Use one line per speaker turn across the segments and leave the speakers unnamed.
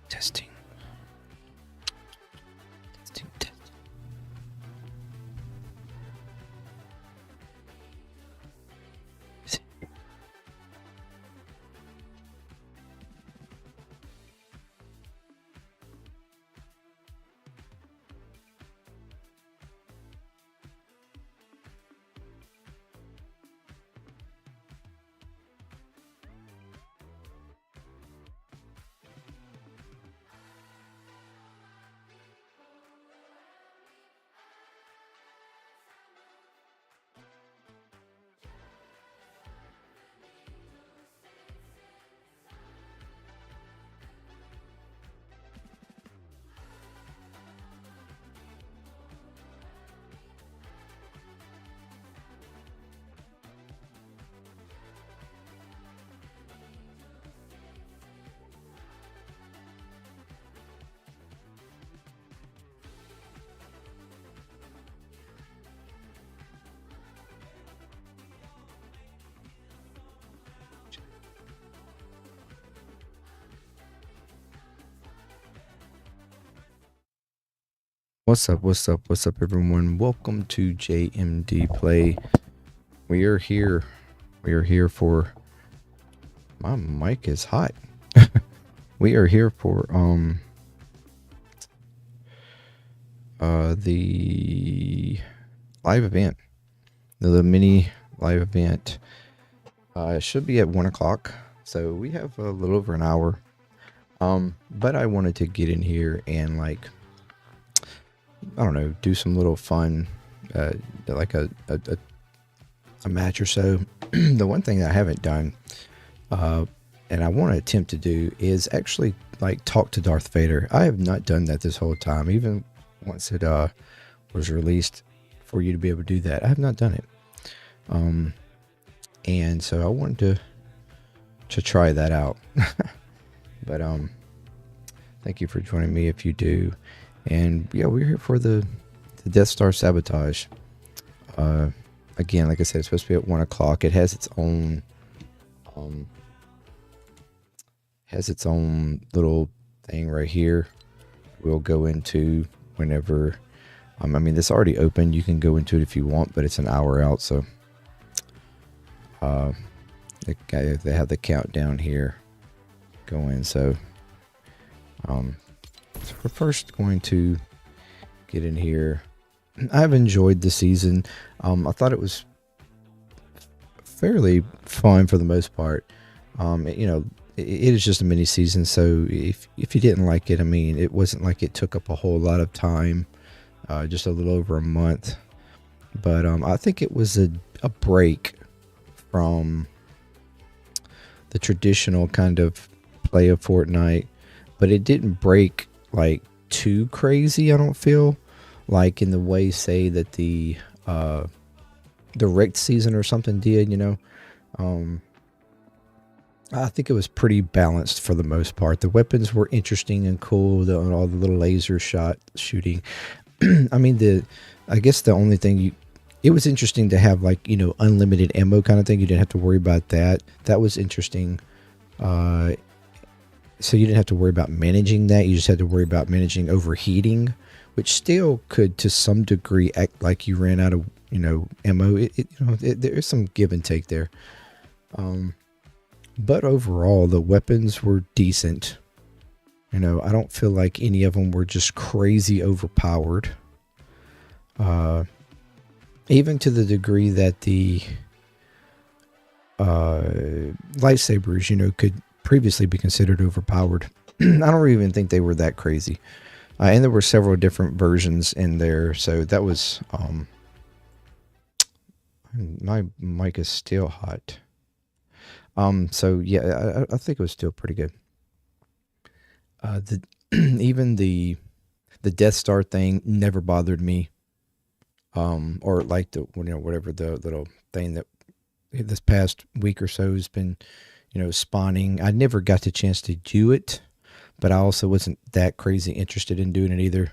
Testing. Testing. What's up? What's up? What's up, everyone? Welcome to JMD Play. We are here. We are here for. My mic is hot. We are here for the live event, the mini live event. It should be at 1 o'clock, so we have a little over an hour. But I wanted to get in here and I don't know, do some little fun, like a match or so. The one thing that I haven't done, and I want to attempt to do, is actually talk to Darth Vader. I have not done that this whole time, even once it was released for you to be able to do that. I have not done it, and so I wanted to try that out. But thank you for joining me if you do. And yeah, we're here for the Death Star Sabotage. Again, like I said, it's supposed to be at 1 o'clock. It has its own little thing right here. We'll go into whenever. I mean, this already opened. You can go into it if you want, but it's an hour out. So they have the countdown here going. So so we're first going to get in here. I've enjoyed the season. I thought it was fairly fun for the most part. It is just a mini season, so if you didn't like it, I mean, it wasn't like it took up a whole lot of time, just a little over a month. But I think it was a break from the traditional kind of play of Fortnite, but it didn't break too crazy. I don't feel like in the way, say, that the direct season or something did. I think it was pretty balanced for the most part. The weapons were interesting and cool. All the little laser shooting. I mean, I guess the only thing it was interesting to have unlimited ammo kind of thing. You didn't have to worry about that. That was interesting. So you didn't have to worry about managing that. You just had to worry about managing overheating, which still could, to some degree, act like you ran out of, ammo. There's some give and take there. But overall, the weapons were decent. I don't feel like any of them were just crazy overpowered. Even to the degree that the lightsabers, could previously be considered overpowered. I don't even think they were that crazy. And there were several different versions in there. So that was, my mic is still hot. So yeah, I think it was still pretty good. Even the Death Star thing never bothered me. Or whatever the little thing that this past week or so has been, spawning. I never got the chance to do it, but I also wasn't that crazy interested in doing it either.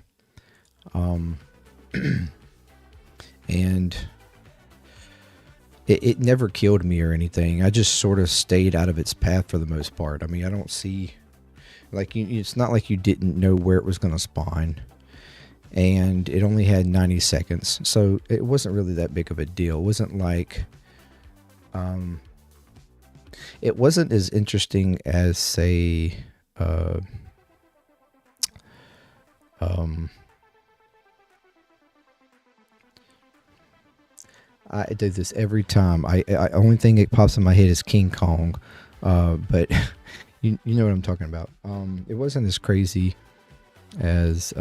And it never killed me or anything. I just sort of stayed out of its path for the most part. I mean, I don't see Like it's not like you didn't know where it was going to spawn, and it only had 90 seconds, so it wasn't really that big of a deal. It wasn't like, it wasn't as interesting as, say, I do this every time. I only thing that pops in my head is King Kong, but you know what I'm talking about. It wasn't as crazy as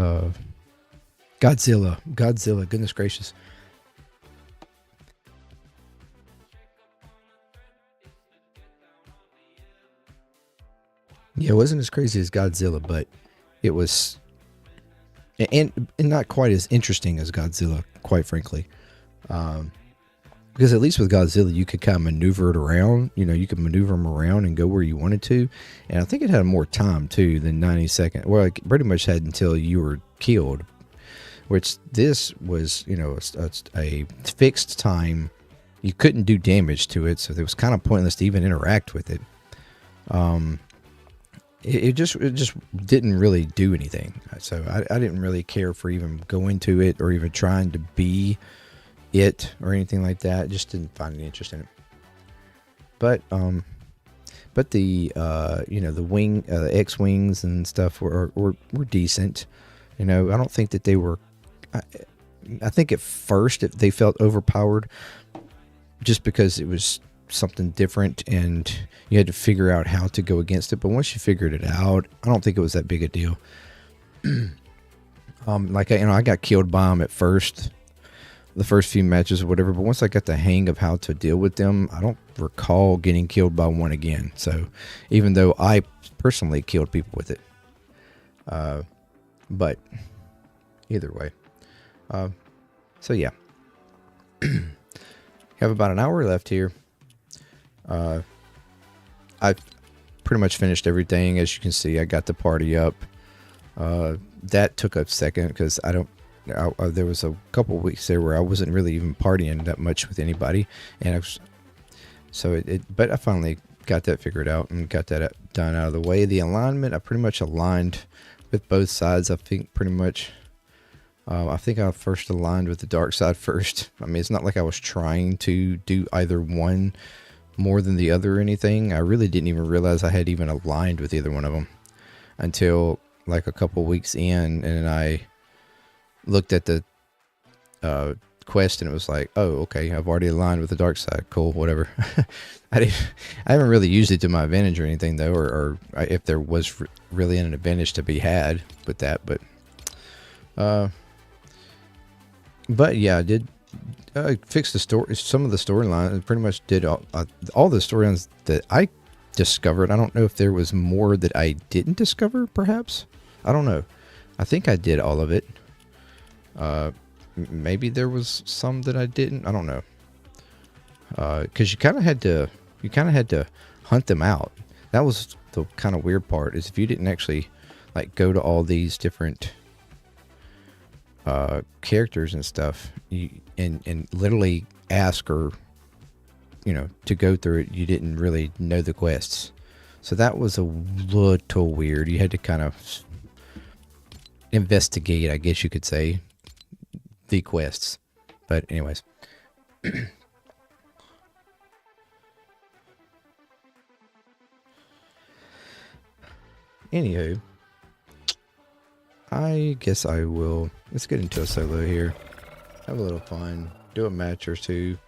Godzilla. Godzilla, goodness gracious. Yeah, it wasn't as crazy as Godzilla, but it was, and not quite as interesting as Godzilla, quite frankly. Because at least with Godzilla, you could kind of maneuver it around. You know, you could maneuver them around and go where you wanted to. And I think it had more time, too, than 90 seconds. Well, it pretty much had until you were killed. Which this was, you know, a fixed time. You couldn't do damage to it, so it was kind of pointless to even interact with it. It just didn't really do anything. So I didn't really care for even going to it or even trying to be it or anything like that. Just didn't find any interest in it. But the you know, the X-wings and stuff were decent. You know, I don't think that they were. I think at first they felt overpowered, just because it was something different and you had to figure out how to go against it. But once you figured it out, I don't think it was that big a deal. Like I got killed by them at first. The first few matches or whatever, but once I got the hang of how to deal with them, I don't recall getting killed by one again. So even though I personally killed people with it, but either way, so yeah, have about an hour left here. I've pretty much finished everything. As you can see, I got the party up. That took a second because there was a couple weeks there where I wasn't really even partying that much with anybody, and but I finally got that figured out and got that done out of the way. The alignment, I pretty much aligned with both sides. I think pretty much. I think I first aligned with the dark side first. I mean, it's not like I was trying to do either one more than the other or anything. I really didn't even realize I had even aligned with either one of them until like a couple weeks in, and I looked at the quest and it was like, oh, okay, I've already aligned with the dark side. Cool, whatever. I haven't really used it to my advantage or anything though, or if there was really an advantage to be had with that, but yeah, I did fix the story. Some of the storyline, I pretty much did all the storylines that I discovered. I don't know if there was more that I didn't discover, perhaps. I don't know. I think I did all of it. Maybe there was some that I didn't. I don't know. Because you kind of had to hunt them out. That was the kind of weird part, is if you didn't actually like go to all these different characters and stuff, and literally ask, or you know, to go through it, you didn't really know the quests. So that was a little weird. You had to kind of investigate, I guess you could say, the quests. But anyways. Anywho, I guess I will. Let's get into a solo here. Have a little fun. Do a match or two.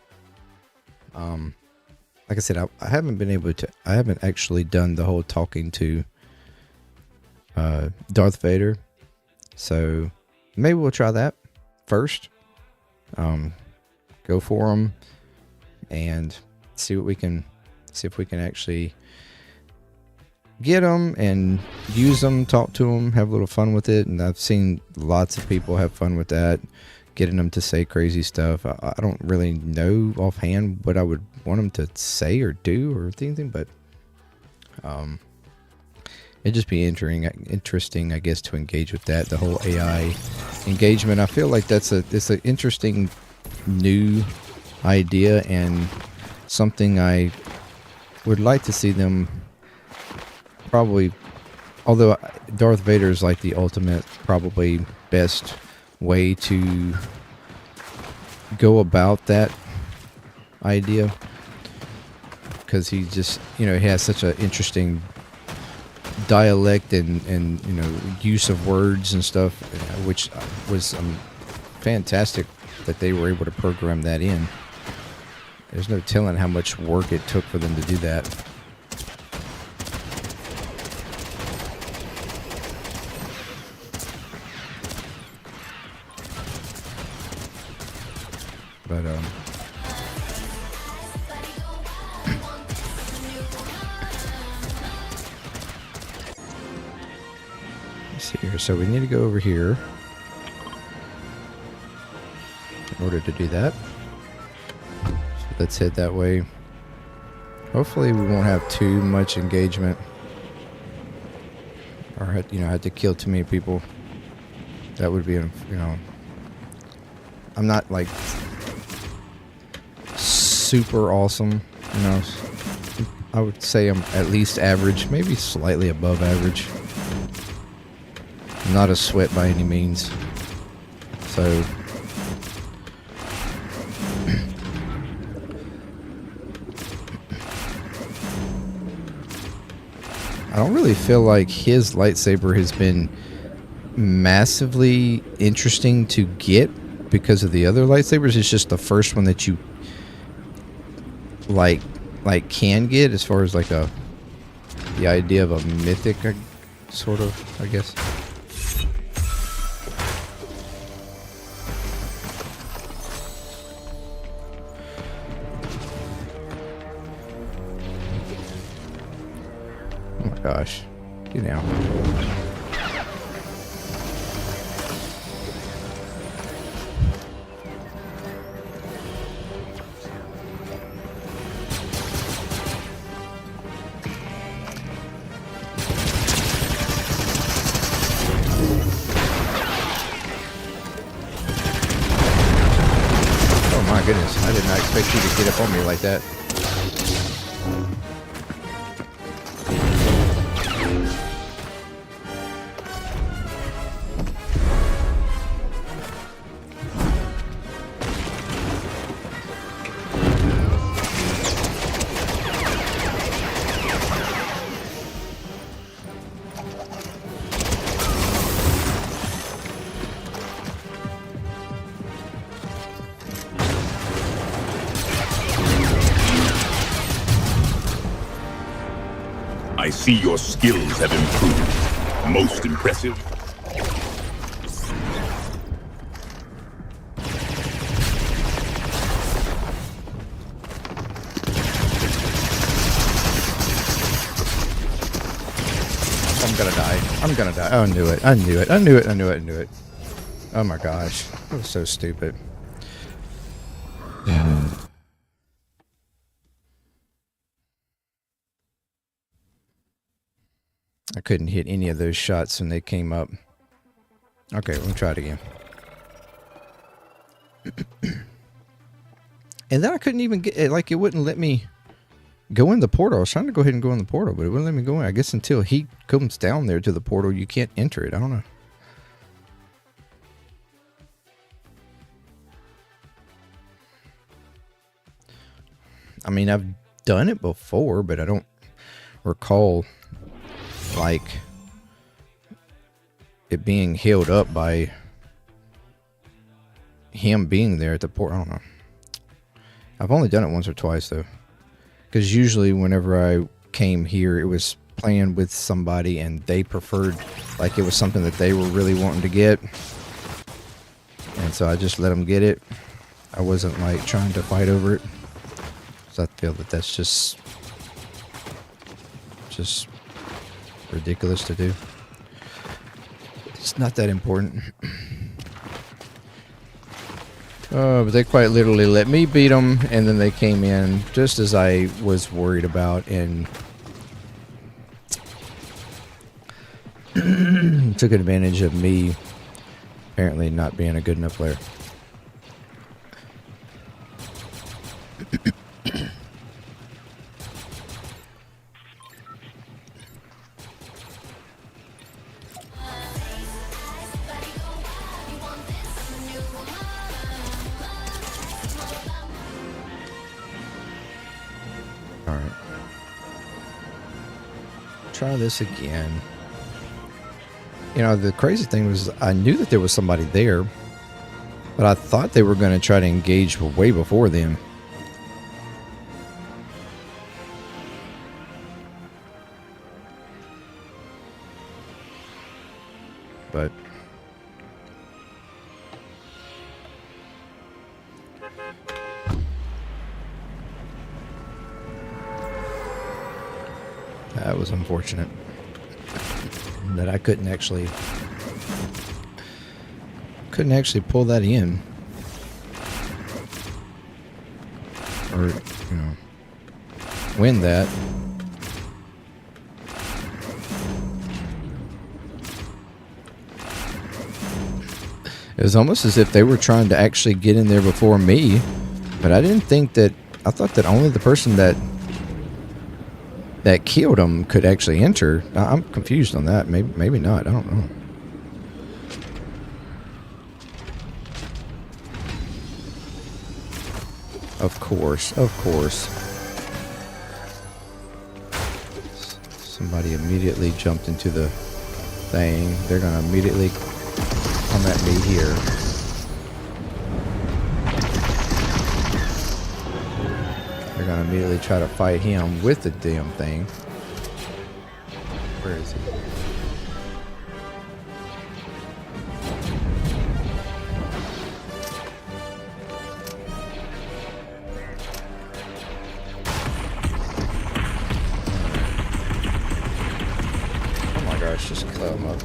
Like I said, I haven't been able to. I haven't actually done the whole talking to Darth Vader. So maybe we'll try that first. Go for him and see what we can. See if we can actually get them and use them, talk to them, have a little fun with it. And I've seen lots of people have fun with that, getting them to say crazy stuff. I don't really know offhand what I would want them to say or do or anything, but it'd just be interesting, I guess, to engage with that. The whole AI engagement. I feel like it's an interesting new idea and something I would like to see them probably although Darth Vader is like the ultimate, probably best way to go about that idea, because he just, you know, he has such an interesting dialect and you know, use of words and stuff, which was fantastic that they were able to program that in. There's no telling how much work it took for them to do that. But let's see here. So we need to go over here in order to do that. So let's head that way. Hopefully we won't have too much engagement, or have to kill too many people. That would be, you know, I'm not like super awesome, you know. I would say I'm at least average, maybe slightly above average. Not a sweat by any means. So I don't really feel like his lightsaber has been massively interesting to get because of the other lightsabers. It's just the first one that you like can get, as far as like the idea of a mythic sort of, I guess. Oh my gosh. Get out. Oh my goodness, I did not expect you to get up on me like that.
I see your skills have improved. Most impressive.
I'm gonna die. I'm gonna die. Oh, I knew it. I knew it. I knew it. I knew it. I knew it. Oh my gosh. That was so stupid. I couldn't hit any of those shots when they came up. Okay, let me try it again. And then I couldn't even get it, like it wouldn't let me go in the portal. I was trying to go ahead and go in the portal, but it wouldn't let me go in. I guess until he comes down there to the portal, you can't enter it. I don't know. I mean, I've done it before, but I don't recall like it being held up by him being there at the port. I don't know. I've only done it once or twice though, because usually whenever I came here, it was playing with somebody and they preferred, like it was something that they were really wanting to get, and so I just let them get it. I wasn't like trying to fight over it, so I feel that that's just ridiculous to do. It's not that important. But they quite literally let me beat them, and then they came in just as I was worried about and took advantage of me apparently not being a good enough player. try this again. You know, the crazy thing was I knew that there was somebody there, but I thought they were going to try to engage way before them. But that was unfortunate that I couldn't actually pull that in, or you know, win that. It was almost as if they were trying to actually get in there before me, but I didn't think that. I thought that only the person that killed him could actually enter. I'm confused on that. Maybe not. I don't know. Of course. Somebody immediately jumped into the thing. They're gonna immediately come at me here. They're gonna immediately try to fight him with the damn thing. Where is he? Oh my gosh, just club him up.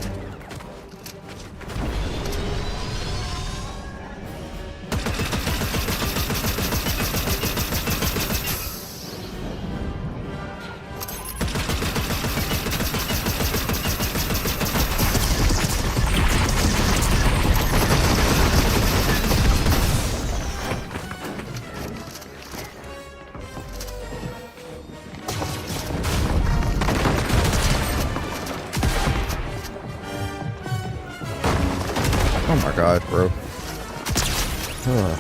Oh my god, bro. Ugh.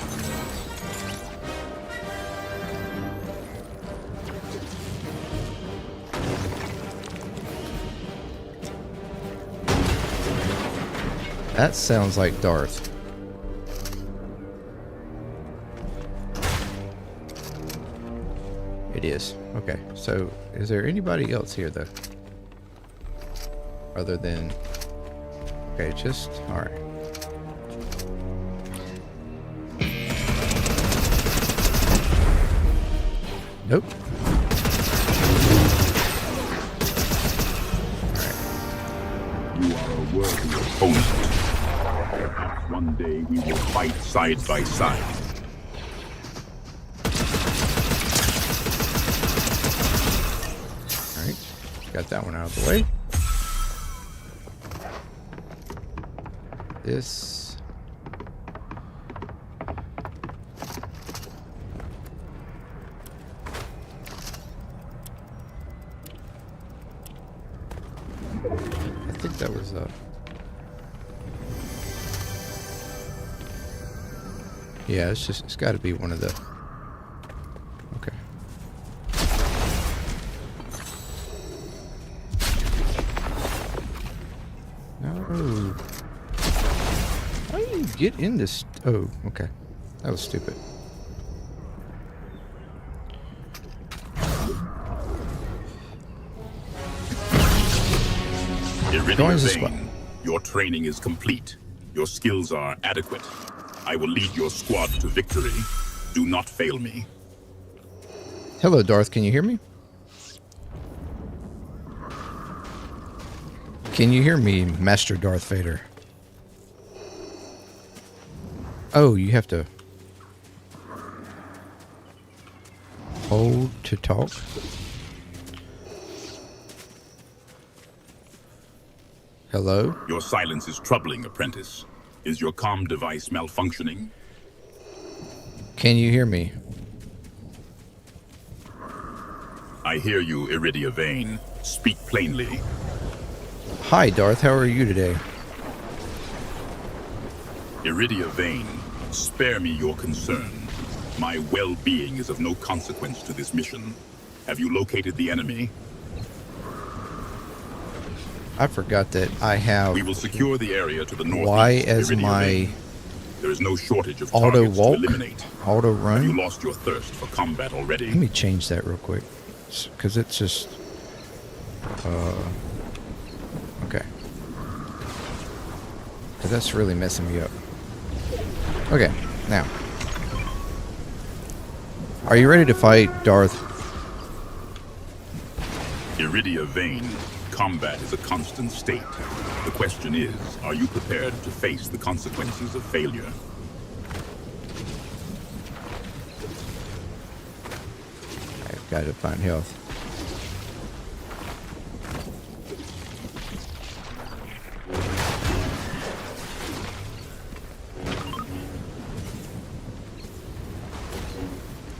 That sounds like Darth. It is. Okay, so is there anybody else here though? Other than... Okay, just... Alright. Nope.
You are a worthy opponent. Perhaps one day we will fight side by side.
Alright. Got that one out of the way. This... I think that was yeah, it's got to be one of the... Okay. No. How do you get in this? Oh, okay. That was stupid.
Iridium, your training is complete. Your skills are adequate. I will lead your squad to victory. Do not fail me.
Hello, Darth. Can you hear me? Can you hear me, Master Darth Vader? Oh, you have to hold to talk? Hello?
Your silence is troubling, apprentice. Is your comm device malfunctioning?
Can you hear me?
I hear you, Iridia Vane. Speak plainly.
Hi, Darth. How are you today?
Iridia Vane, spare me your concern. My well-being is of no consequence to this mission. Have you located the enemy?
I forgot that I have
We will secure the area to the northeast.
Y as
Iridia
my
Vane. There is no shortage of
auto
targets to
walk,
eliminate.
auto
Have you
run.
lost your thirst for combat already?
Let me change that real quick, because it's just okay. Because that's really messing me up. Okay, now, are you ready to fight Darth?
Iridia Vane. Combat is a constant state. The question is, are you prepared to face the consequences of failure?
I've got to find health.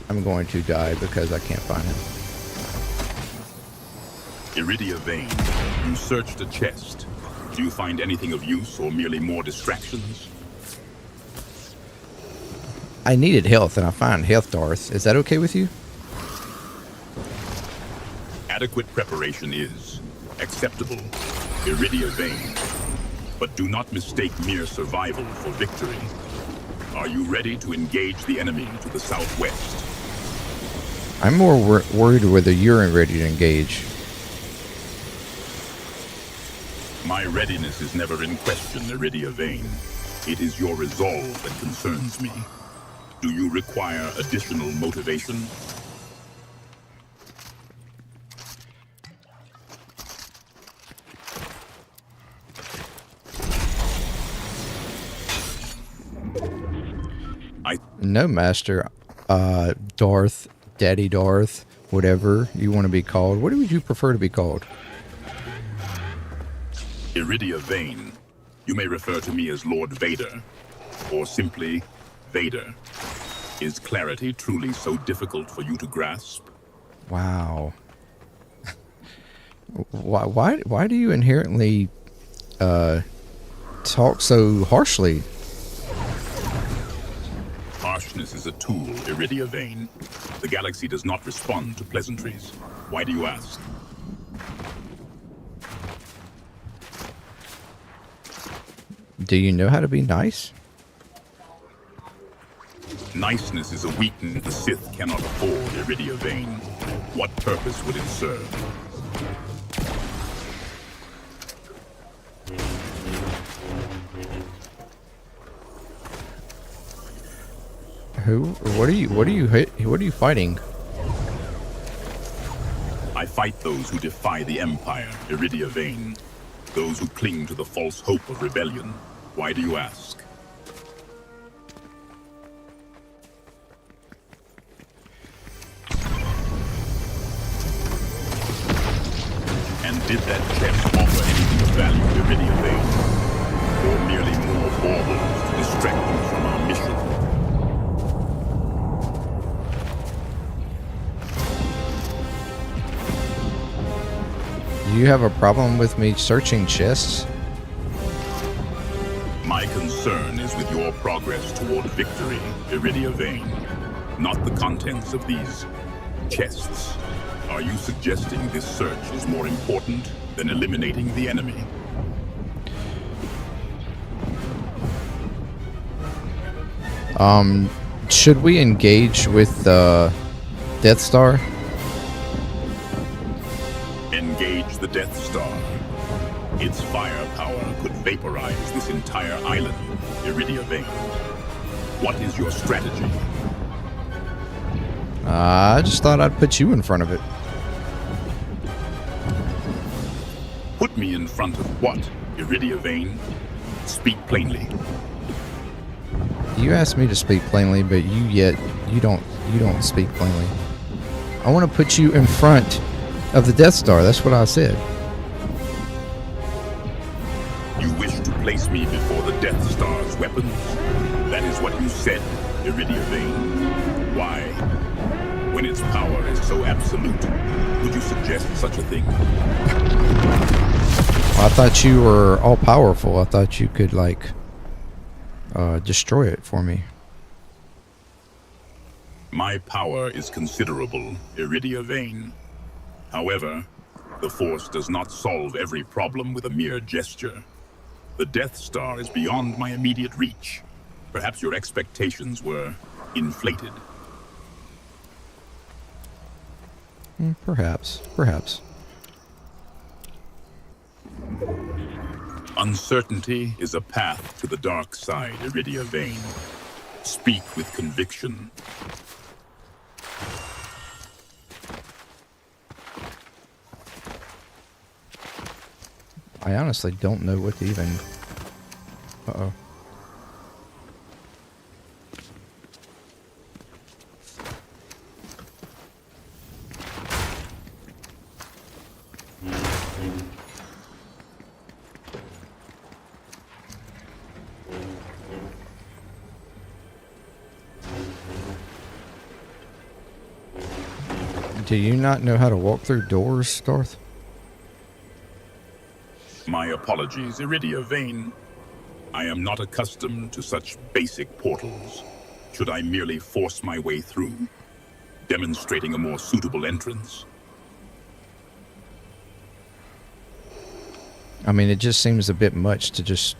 I'm going to die because I can't find him.
Iridia Vane, you searched a chest. Do you find anything of use or merely more distractions?
I needed health and I found health, Darth. Is that okay with you?
Adequate preparation is acceptable, Iridia Vane. But do not mistake mere survival for victory. Are you ready to engage the enemy to the southwest?
I'm more worried whether you're ready to engage.
My readiness is never in question, Iridia Vane. It is your resolve that concerns me. Do you require additional motivation?
No, Master. Darth, Daddy Darth, whatever you want to be called. What would you prefer to be called?
Iridia Vane. You may refer to me as Lord Vader, or simply Vader. Is clarity truly so difficult for you to grasp?
Wow. Why do you inherently talk so harshly?
Harshness is a tool, Iridia Vane. The galaxy does not respond to pleasantries. Why do you ask?
Do you know how to be nice?
Niceness is a weakness the Sith cannot afford, Iridia Vane. What purpose would it serve?
Who? What are you fighting?
I fight those who defy the Empire, Iridia Vane. Those who cling to the false hope of rebellion. Why do you ask? And did that chest offer anything of value, Iridia Vane? Or merely more baubles to distract you from our mission?
Do you have a problem with me searching chests?
My concern is with your progress toward victory, Iridia Vane, not the contents of these chests. Are you suggesting this search is more important than eliminating the enemy?
Should we engage with the Death Star?
Engage the Death Star. Its firepower could vaporize this entire island, Iridia Vane. What is your strategy?
I just thought I'd put you in front of it.
Put me in front of what, Iridia Vane? Speak plainly.
You asked me to speak plainly, but you don't speak plainly. I want to put you in front of the Death Star. That's what I said.
You wish to place me before the Death Star's weapons? That is what you said, Iridia Vane. Why? When its power is so absolute, would you suggest such a thing?
I thought you were all powerful. I thought you could destroy it for me.
My power is considerable, Iridia Vane. However, The Force does not solve every problem with a mere gesture. The Death Star is beyond my immediate reach. Perhaps your expectations were inflated.
Perhaps. Perhaps.
Uncertainty is a path to the dark side, Iridia Vane. Speak with conviction.
I honestly don't know what to even... Uh-oh. Do you not know how to walk through doors, Darth?
My apologies, Iridia Vane. I am not accustomed to such basic portals. Should I merely force my way through, demonstrating a more suitable entrance?
I mean, it just seems a bit much to just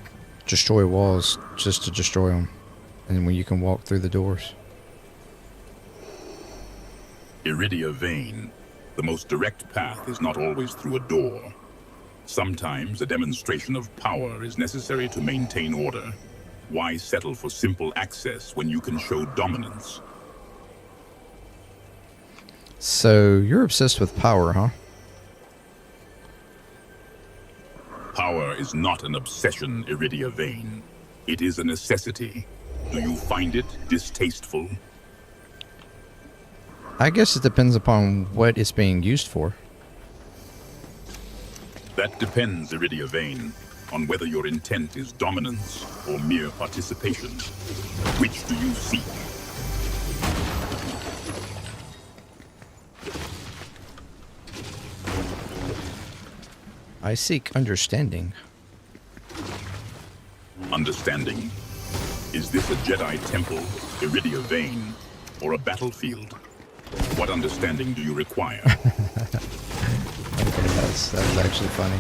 destroy walls just to destroy them. And when you can walk through the doors.
Iridia Vane, the most direct path is not always through a door. Sometimes a demonstration of power is necessary to maintain order. Why settle for simple access when you can show dominance?
So, you're obsessed with power, huh?
Power is not an obsession, Iridia Vane. It is a necessity. Do you find it distasteful?
I guess it depends upon what it's being used for.
That depends, Iridia Vane, on whether your intent is dominance or mere participation. Which do you seek?
I seek understanding.
Understanding? Is this a Jedi temple, Iridia Vane, or a battlefield? What understanding do you require?
Okay, that was actually funny.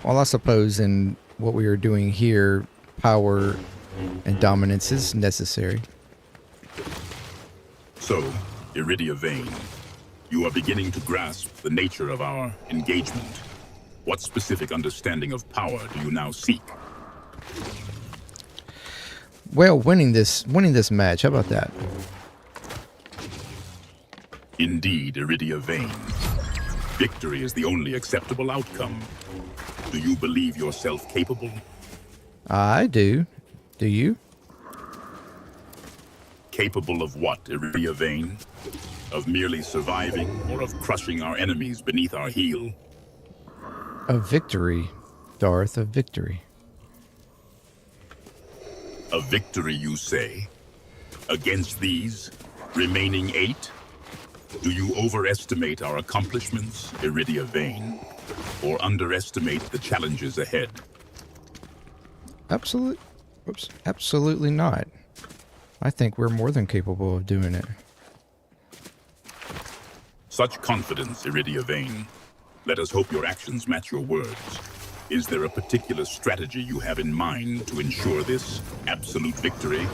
Well, I suppose in what we are doing here, power and dominance is necessary.
So, Iridia Vane, you are beginning to grasp the nature of our engagement. What specific understanding of power do you now seek?
Well, winning this match, how about that?
Indeed, Iridia Vane. Victory is the only acceptable outcome. Do you believe yourself capable?
I do. Do you?
Capable of what, Iridia Vane? Of merely surviving, or of crushing our enemies beneath our heel?
A victory, Darth, a victory.
A victory, you say? Against these remaining 8? Do you overestimate our accomplishments, Iridia Vane, or underestimate the challenges ahead?
Absolutely not. I think we're more than capable of doing it.
Such confidence, Iridia Vane. Let us hope your actions match your words. Is there a particular strategy you have in mind to ensure this absolute victory?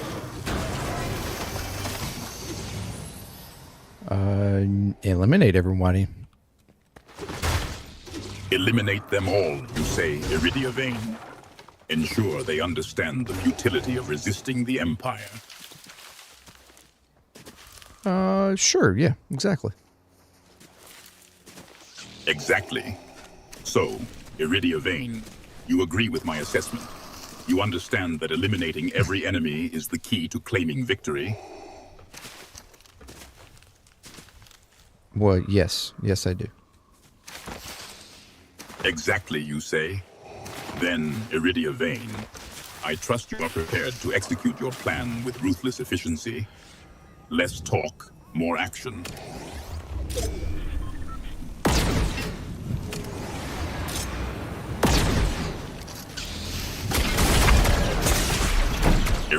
Eliminate everybody.
Eliminate them all, you say, Iridia Vane. Ensure they understand the futility of resisting the Empire.
Sure, yeah, exactly.
Exactly. So, Iridia Vane, you agree with my assessment. You understand that eliminating every enemy is the key to claiming victory.
Well, yes, I do.
Exactly, you say. Then, Iridia Vane, I trust you are prepared to execute your plan with ruthless efficiency. Less talk, more action.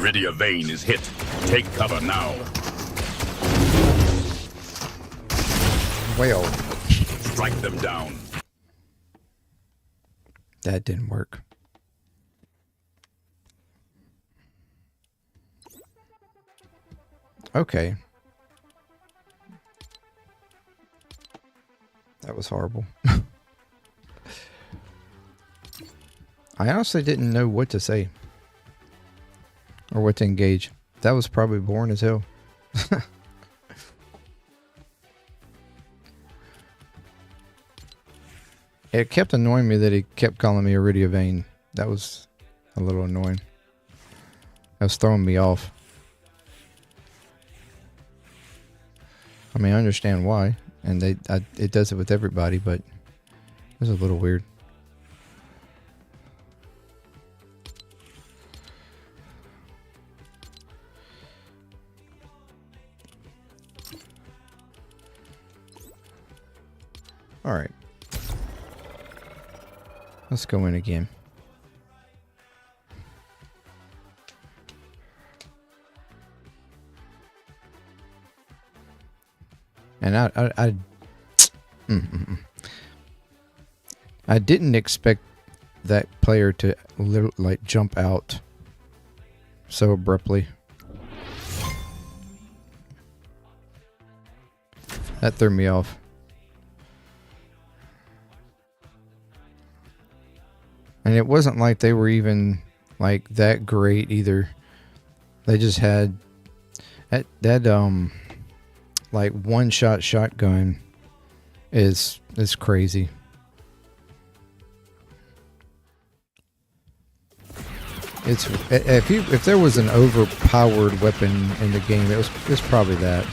Iridia vein is hit. Take cover now.
Well,
Strike them down.
that didn't work. Okay. That was horrible. I honestly didn't know what to say. Or what to engage. That was probably boring as hell. It kept annoying me that he kept calling me Iridia Vein. That was a little annoying. That was throwing me off. I mean, I understand why. And it does it with everybody, but it was a little weird. All right. Let's go in again. And I didn't expect that player to like jump out so abruptly. That threw me off. And it wasn't like they were even like that great either. They just had that like one-shot shotgun is crazy. It's if there was an overpowered weapon in the game, it's probably that.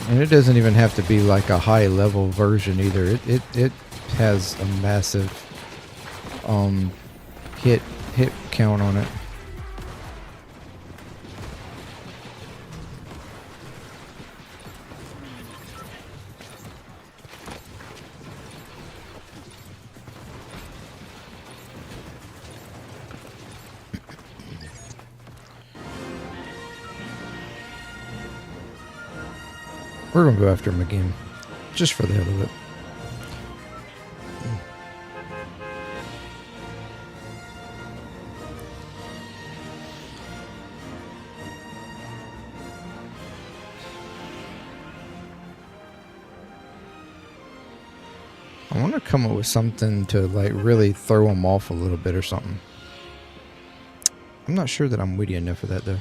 And it doesn't even have to be like a high level version either. It has a massive hit count on it. We're going to go after him again, just for the hell of it. I want to come up with something to like really throw him off a little bit or something. I'm not sure that I'm witty enough for that though.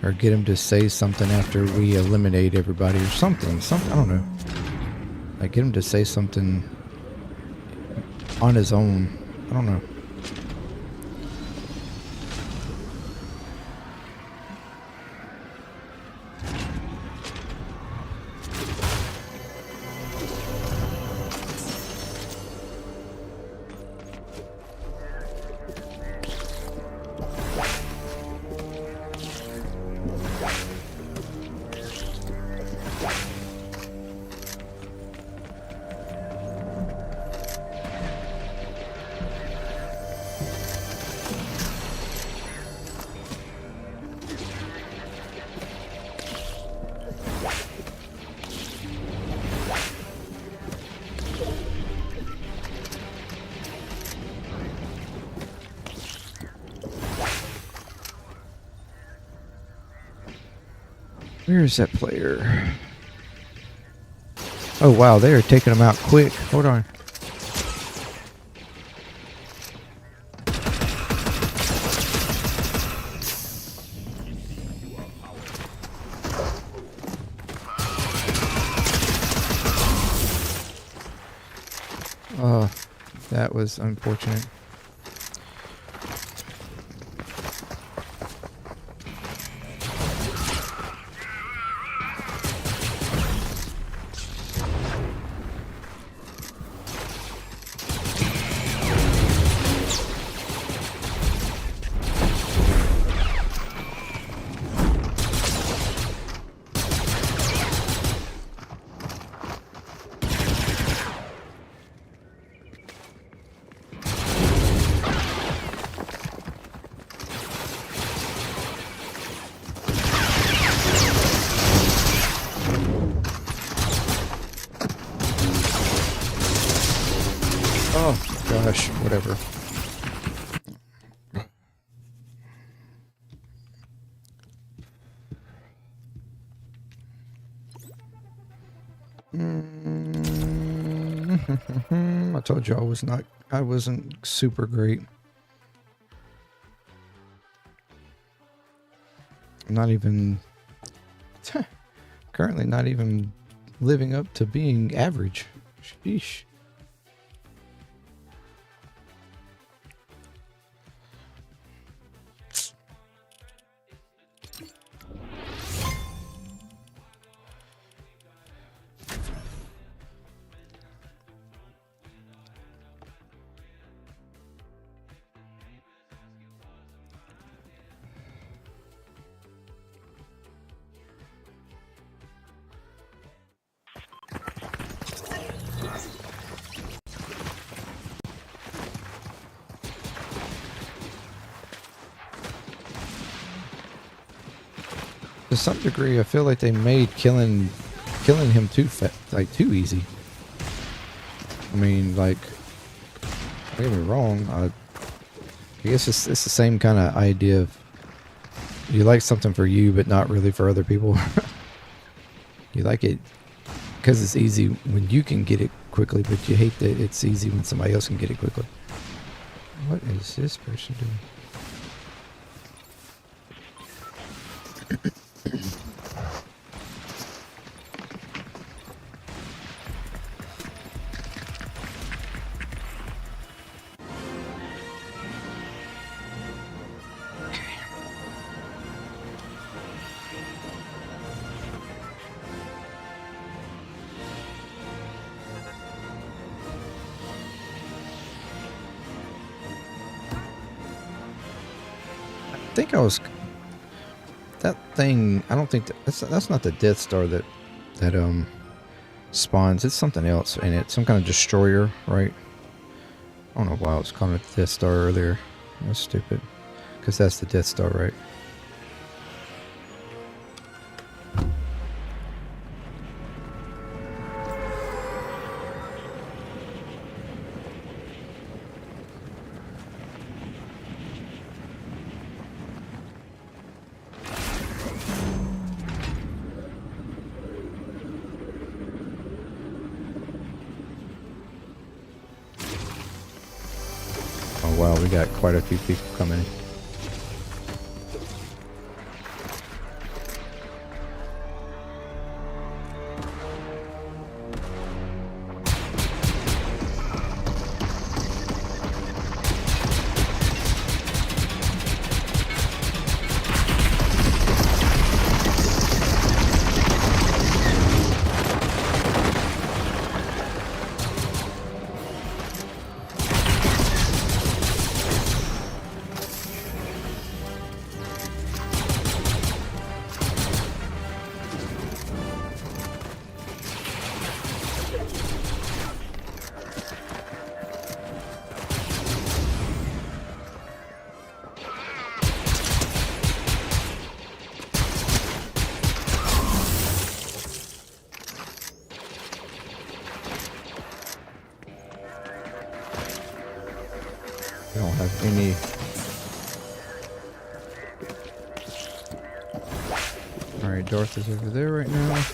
Or get him to say something after we eliminate everybody or something. I don't know. Like get him to say something on his own. I don't know. Where is that player? Oh wow, they are taking him out quick. Hold on. Oh, that was unfortunate. whatever. I told you I wasn't super great. Not even, currently not even living up to being average. Sheesh. To some degree, I feel like they made killing him too easy. I mean, like, don't get me wrong. I guess it's the same kind of idea of you like something for you, but not really for other people. You like it because it's easy when you can get it quickly, but you hate that it's easy when somebody else can get it quickly. What is this person doing? I think I was that thing. I don't think that's not the Death Star that spawns. It's something else, and it's some kind of destroyer, right? I don't know why I was calling it the Death Star earlier. That's stupid, because that's the Death Star, right? Oh wow, we got quite a few people coming in. I don't have any. Alright, Darth is over there right now.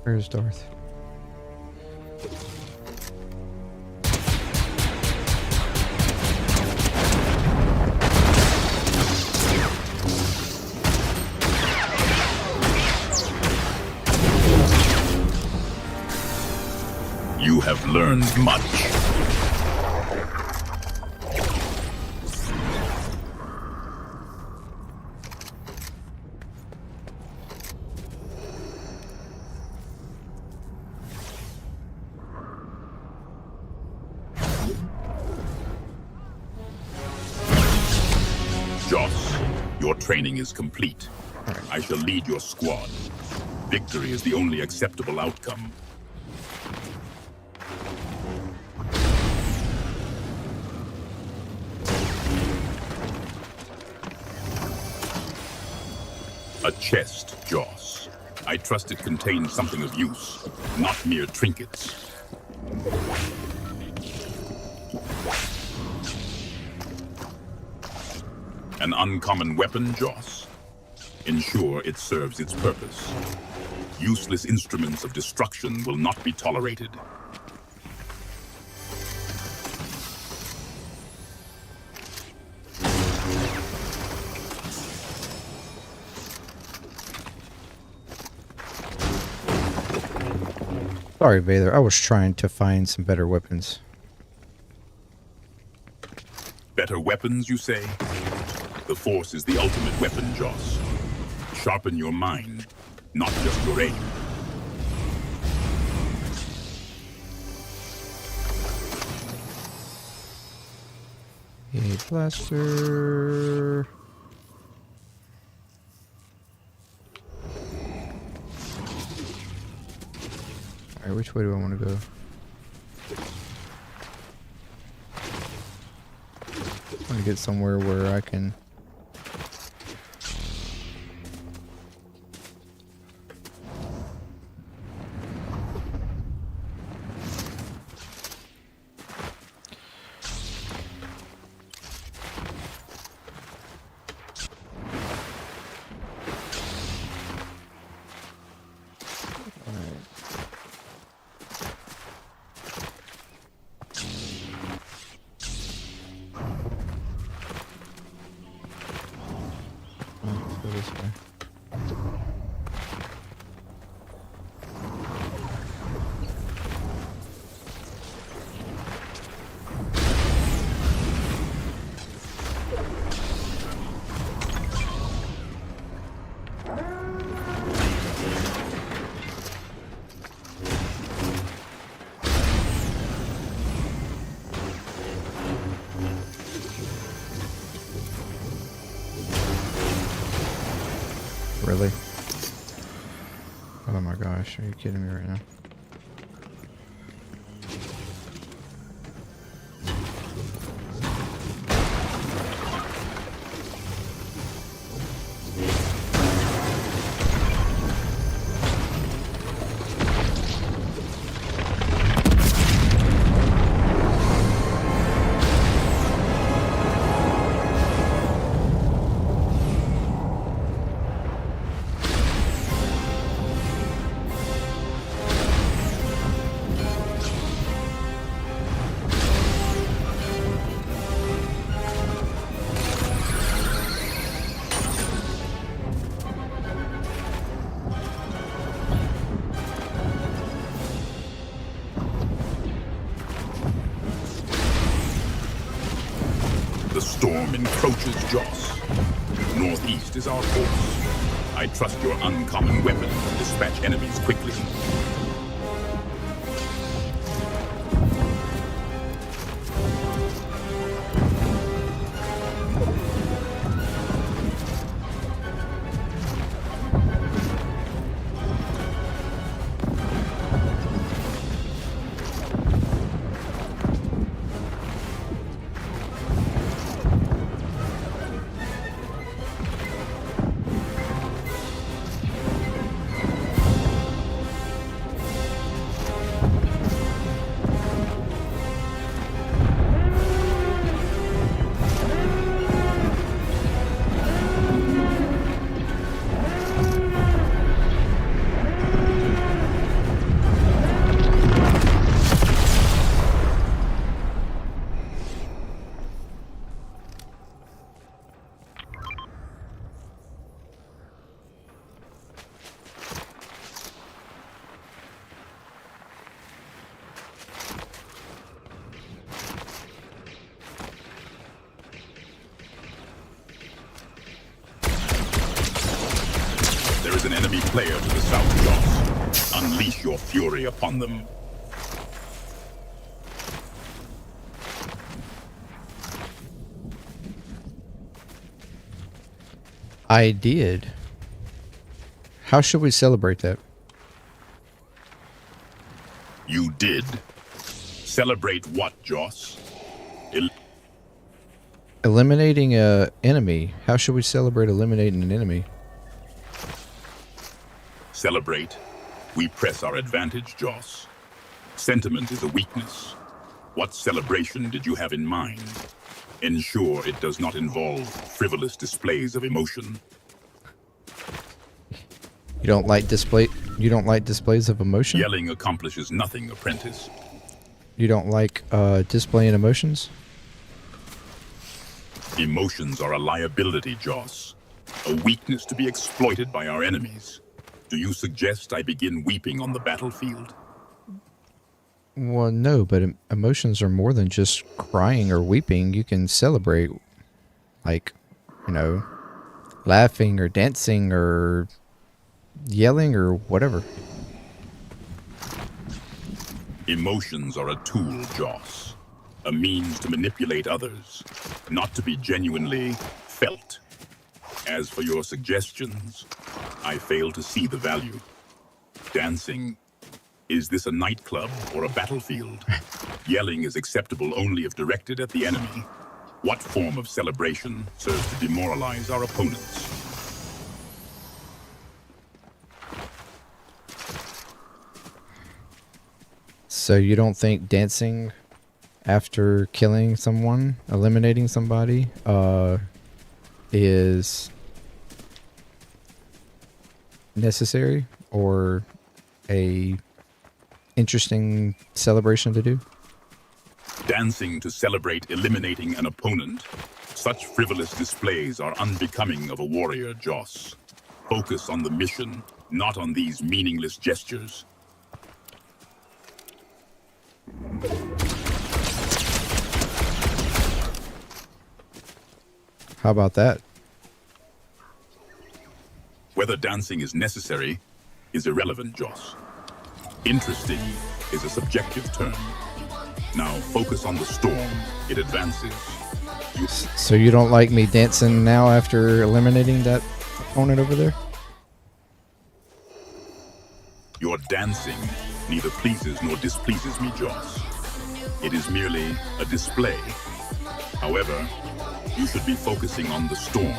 Where's Darth?
You have learned much. Joss, your training is complete. I shall lead your squad. Victory is the only acceptable outcome. A chest, Joss. I trust it contains something of use, not mere trinkets. An uncommon weapon, Joss? Ensure it serves its purpose. Useless instruments of destruction will not be tolerated.
Sorry, Vader. I was trying to find some better weapons.
Better weapons, you say? The Force is the ultimate weapon, Joss. Sharpen your mind, not just your aim.
A blaster. Alright, which way do I want to go? I want to get somewhere where I can... Let's go this way. Really? Oh my gosh, are you kidding me right now?
The storm encroaches, Joss. Northeast is our force. I trust your uncommon weapon to dispatch enemies quickly. There is an enemy player to the south, Joss. Unleash your fury upon them.
I did. How should we celebrate that?
You did? Celebrate what, Joss?
Eliminating a enemy. How should we celebrate eliminating an enemy?
Celebrate. We press our advantage, Joss. Sentiment is a weakness. What celebration did you have in mind? Ensure it does not involve frivolous displays of emotion.
You don't like displays of emotion?
Yelling accomplishes nothing, apprentice.
You don't like displaying emotions?
Emotions are a liability, Joss. A weakness to be exploited by our enemies. Do you suggest I begin weeping on the battlefield?
Well, no, but emotions are more than just crying or weeping. You can celebrate, like, laughing or dancing or yelling or whatever.
Emotions are a tool, Joss. A means to manipulate others, not to be genuinely felt. As for your suggestions, I fail to see the value. Dancing, is this a nightclub or a battlefield? Yelling is acceptable only if directed at the enemy. What form of celebration serves to demoralize our opponents?
So you don't think dancing after killing someone, eliminating somebody, is necessary or a interesting celebration to do?
Dancing to celebrate eliminating an opponent. Such frivolous displays are unbecoming of a warrior, Joss. Focus on the mission, not on these meaningless gestures.
How about that?
Whether dancing is necessary is irrelevant, Joss. Interesting is a subjective term. Now focus on the storm. It advances.
So you don't like me dancing now after eliminating that opponent over there?
Your dancing neither pleases nor displeases me, Joss. It is merely a display. However, you should be focusing on the storm,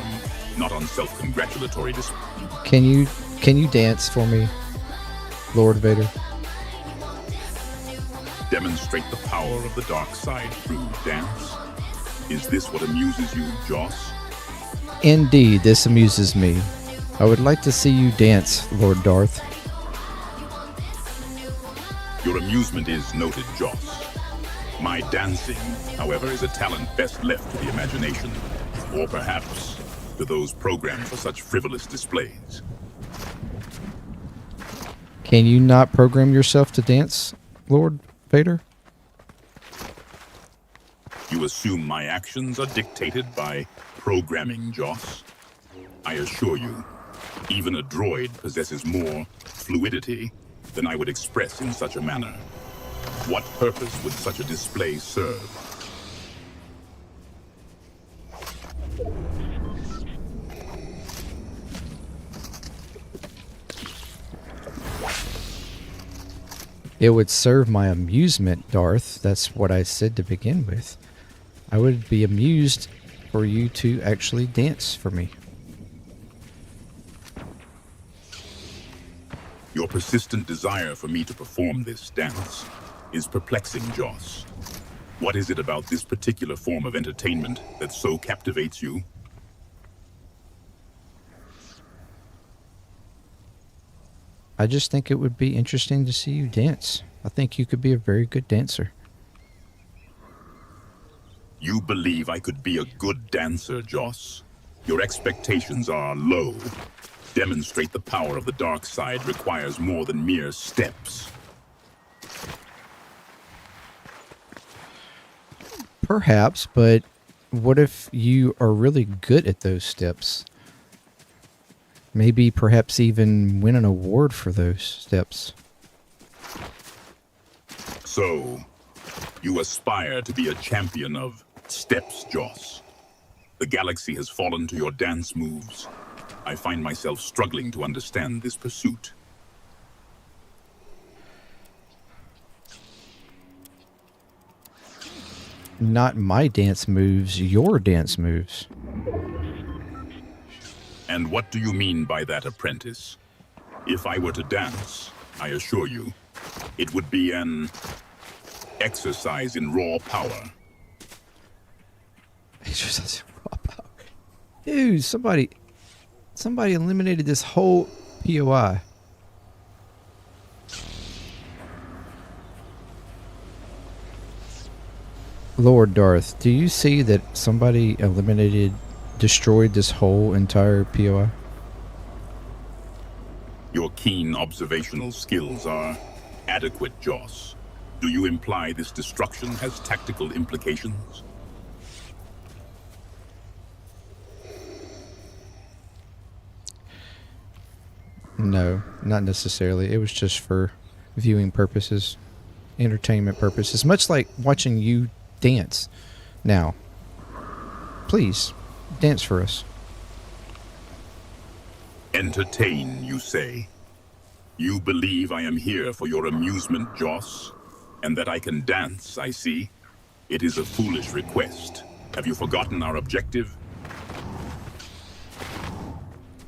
not on self-congratulatory display.
Can you dance for me, Lord Vader?
Demonstrate the power of the dark side through dance. Is this what amuses you, Joss?
Indeed, this amuses me. I would like to see you dance, Lord Darth.
Your amusement is noted, Joss. My dancing, however, is a talent best left to the imagination, or perhaps to those programmed for such frivolous displays.
Can you not program yourself to dance, Lord Vader?
You assume my actions are dictated by programming, Joss. I assure you, even a droid possesses more fluidity than I would express in such a manner. What purpose would such a display serve?
It would serve my amusement, Darth. That's what I said to begin with. I would be amused for you to actually dance for me.
Your persistent desire for me to perform this dance is perplexing, Joss. What is it about this particular form of entertainment that so captivates you?
I just think it would be interesting to see you dance. I think you could be a very good dancer.
You believe I could be a good dancer, Joss? Your expectations are low. Demonstrate the power of the dark side requires more than mere steps.
Perhaps, but what if you are really good at those steps? Maybe perhaps even win an award for those steps.
So, you aspire to be a champion of steps, Joss. The galaxy has fallen to your dance moves. I find myself struggling to understand this pursuit.
Not my dance moves, your dance moves.
And what do you mean by that, apprentice? If I were to dance, I assure you, it would be an exercise in raw power.
Exercise in raw power. Dude, somebody eliminated this whole POI. Lord Darth, do you see that somebody destroyed this whole entire POI?
Your keen observational skills are adequate, Joss. Do you imply this destruction has tactical implications?
No, not necessarily. It was just for viewing purposes, entertainment purposes, much like watching you dance. Now, please, dance for us.
Entertain, you say? You believe I am here for your amusement, Joss? And that I can dance, I see? It is a foolish request. Have you forgotten our objective?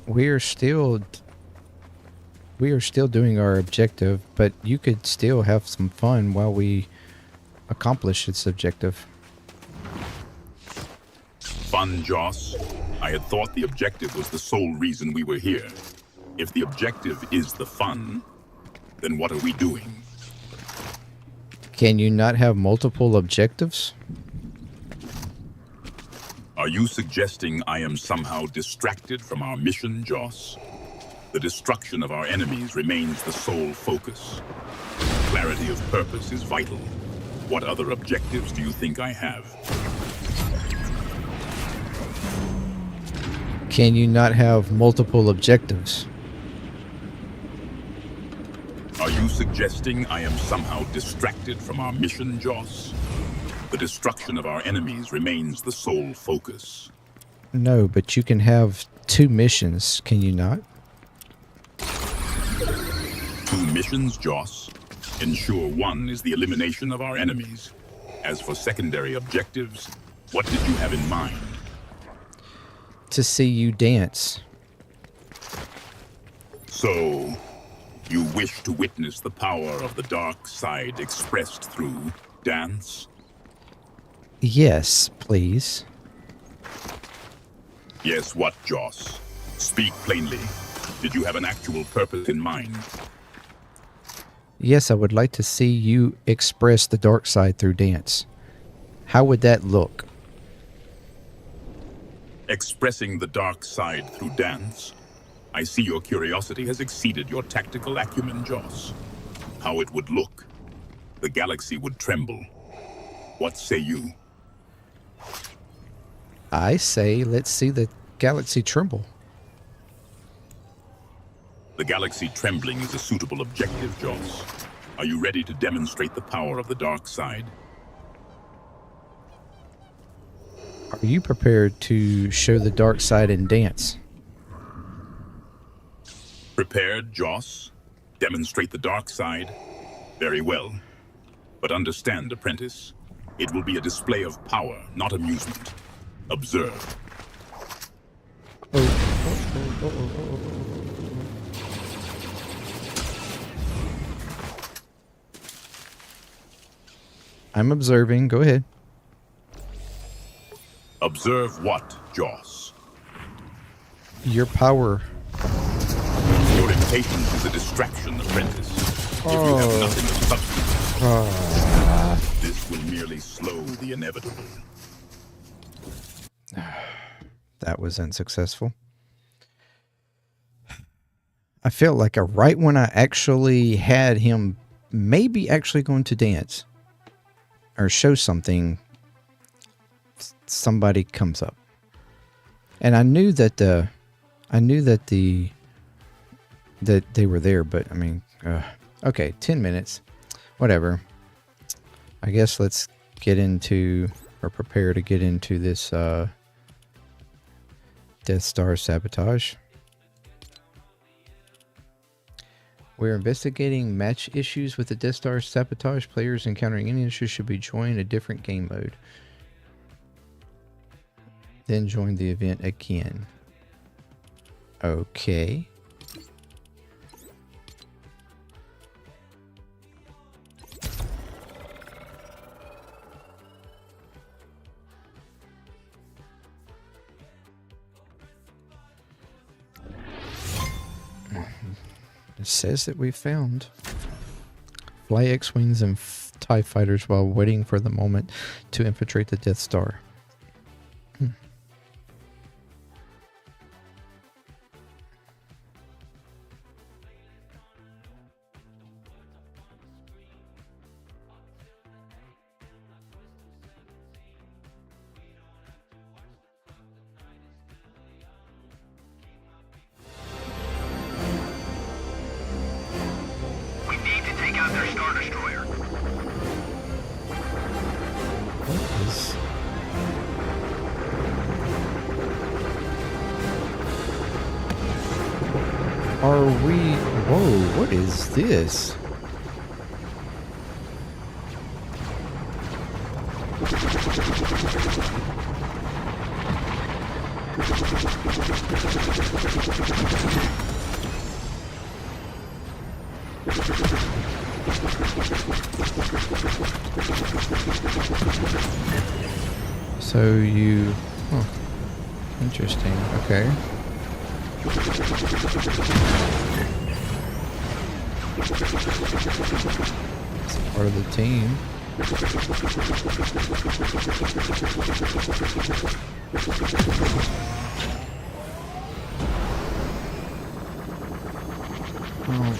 We are still doing our objective, but you could still have some fun while we accomplish its objective.
Fun, Joss? I had thought the objective was the sole reason we were here. If the objective is the fun, then what are we doing?
Can you not have multiple objectives?
Are you suggesting I am somehow distracted from our mission, Joss? The destruction of our enemies remains the sole focus. Clarity of purpose is vital. What other objectives do you think I have?
Can you not have multiple objectives?
Are you suggesting I am somehow distracted from our mission, Joss? The destruction of our enemies remains the sole focus.
No, but you can have 2 missions, can you not?
2 missions, Joss. Ensure one is the elimination of our enemies. As for secondary objectives, what did you have in mind?
To see you dance.
So, you wish to witness the power of the dark side expressed through dance?
Yes, please.
Yes, what, Joss? Speak plainly. Did you have an actual purpose in mind?
Yes, I would like to see you express the dark side through dance. How would that look?
Expressing the dark side through dance? I see your curiosity has exceeded your tactical acumen, Joss. How it would look. The galaxy would tremble. What say you?
I say, let's see the galaxy tremble.
The galaxy trembling is a suitable objective, Joss. Are you ready to demonstrate the power of the dark side?
Are you prepared to show the dark side in dance?
Prepared, Joss? Demonstrate the dark side? Very well. But understand, apprentice, it will be a display of power, not amusement. Observe.
I'm observing. Go ahead.
Observe what, Joss?
Your power.
Your impatience is a distraction, apprentice. If you have nothing of substance, this will merely slow the inevitable.
That was unsuccessful. I felt like right when I actually had him maybe actually going to dance or show something, somebody comes up. And I knew that they were there, but I mean, okay, 10 minutes, whatever. I guess let's get into, or prepare to get into this Death Star Sabotage. We're investigating match issues with the Death Star sabotage. Players encountering any issues should be joined a different game mode. Then join the event again. Okay. It says that we found fly X-Wings and TIE fighters while waiting for the moment to infiltrate the Death Star. Are we... Whoa, what is this? So you... Oh, interesting. Okay. It's part of the team. Oh.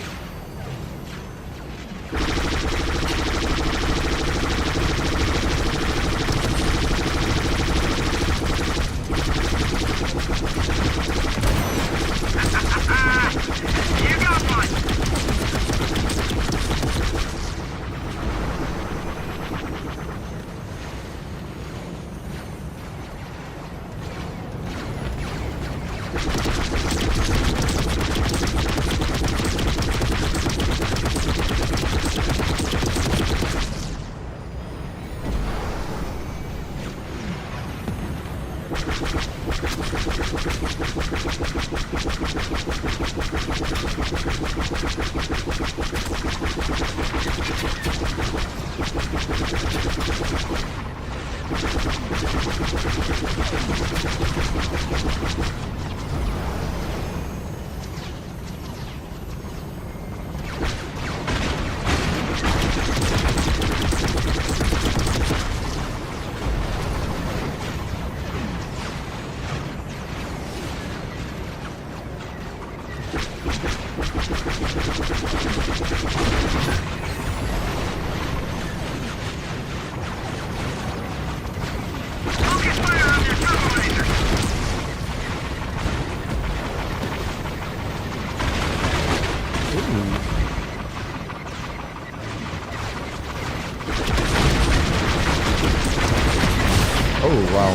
Oh, wow.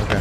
Okay.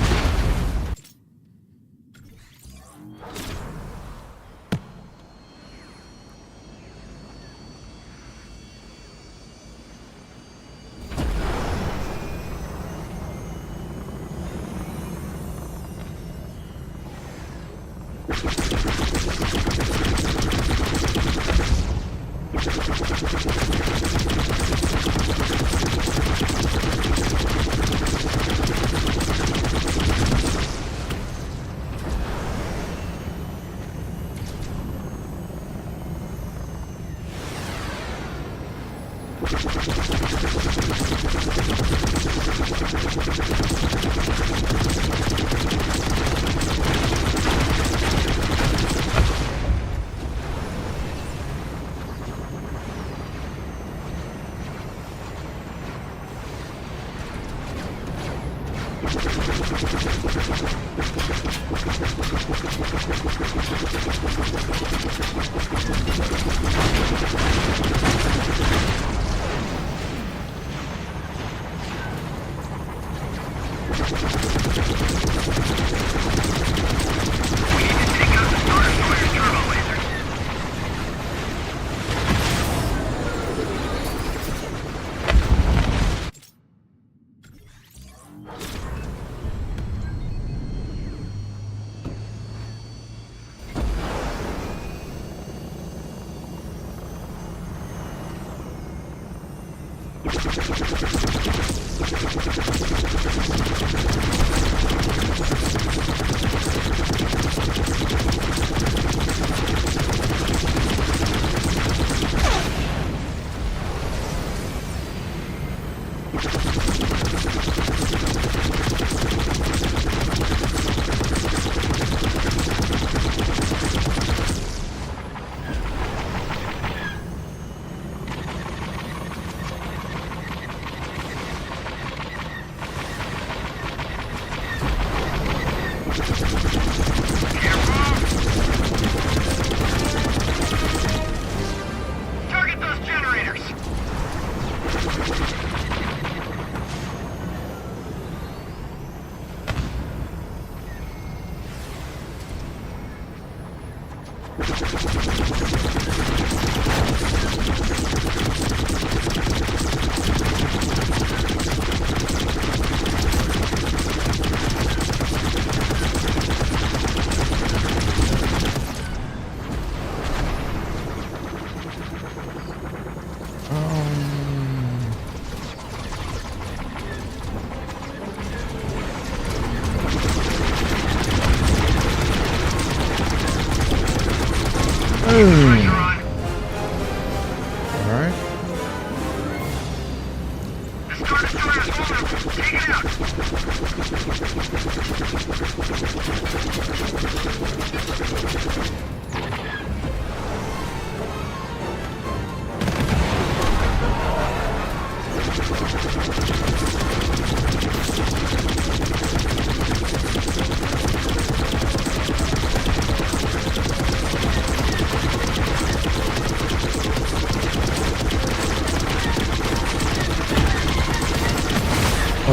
Alright.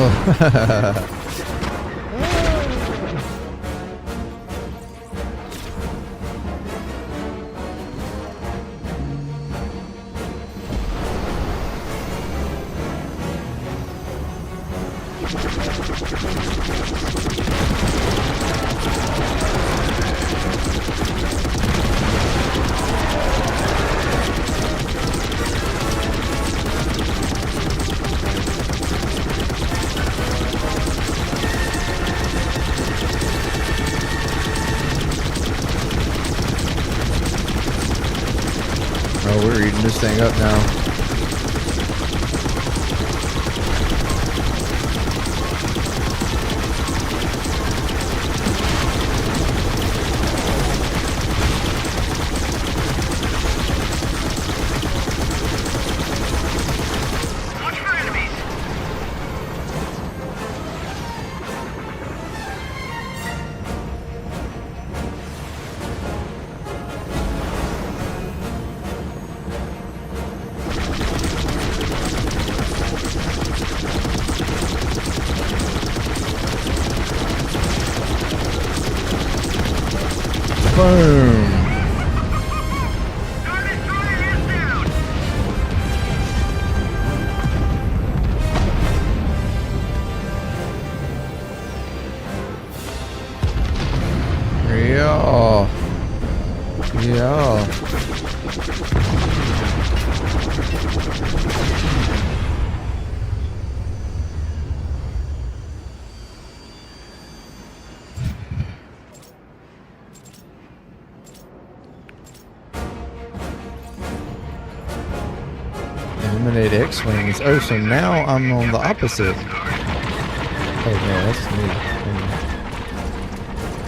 Oh. Oh, we're eating this thing up now. Boom. Yeah. Yeah. Eliminate X-Wings. Oh, so now I'm on the opposite. Oh, no, that's me.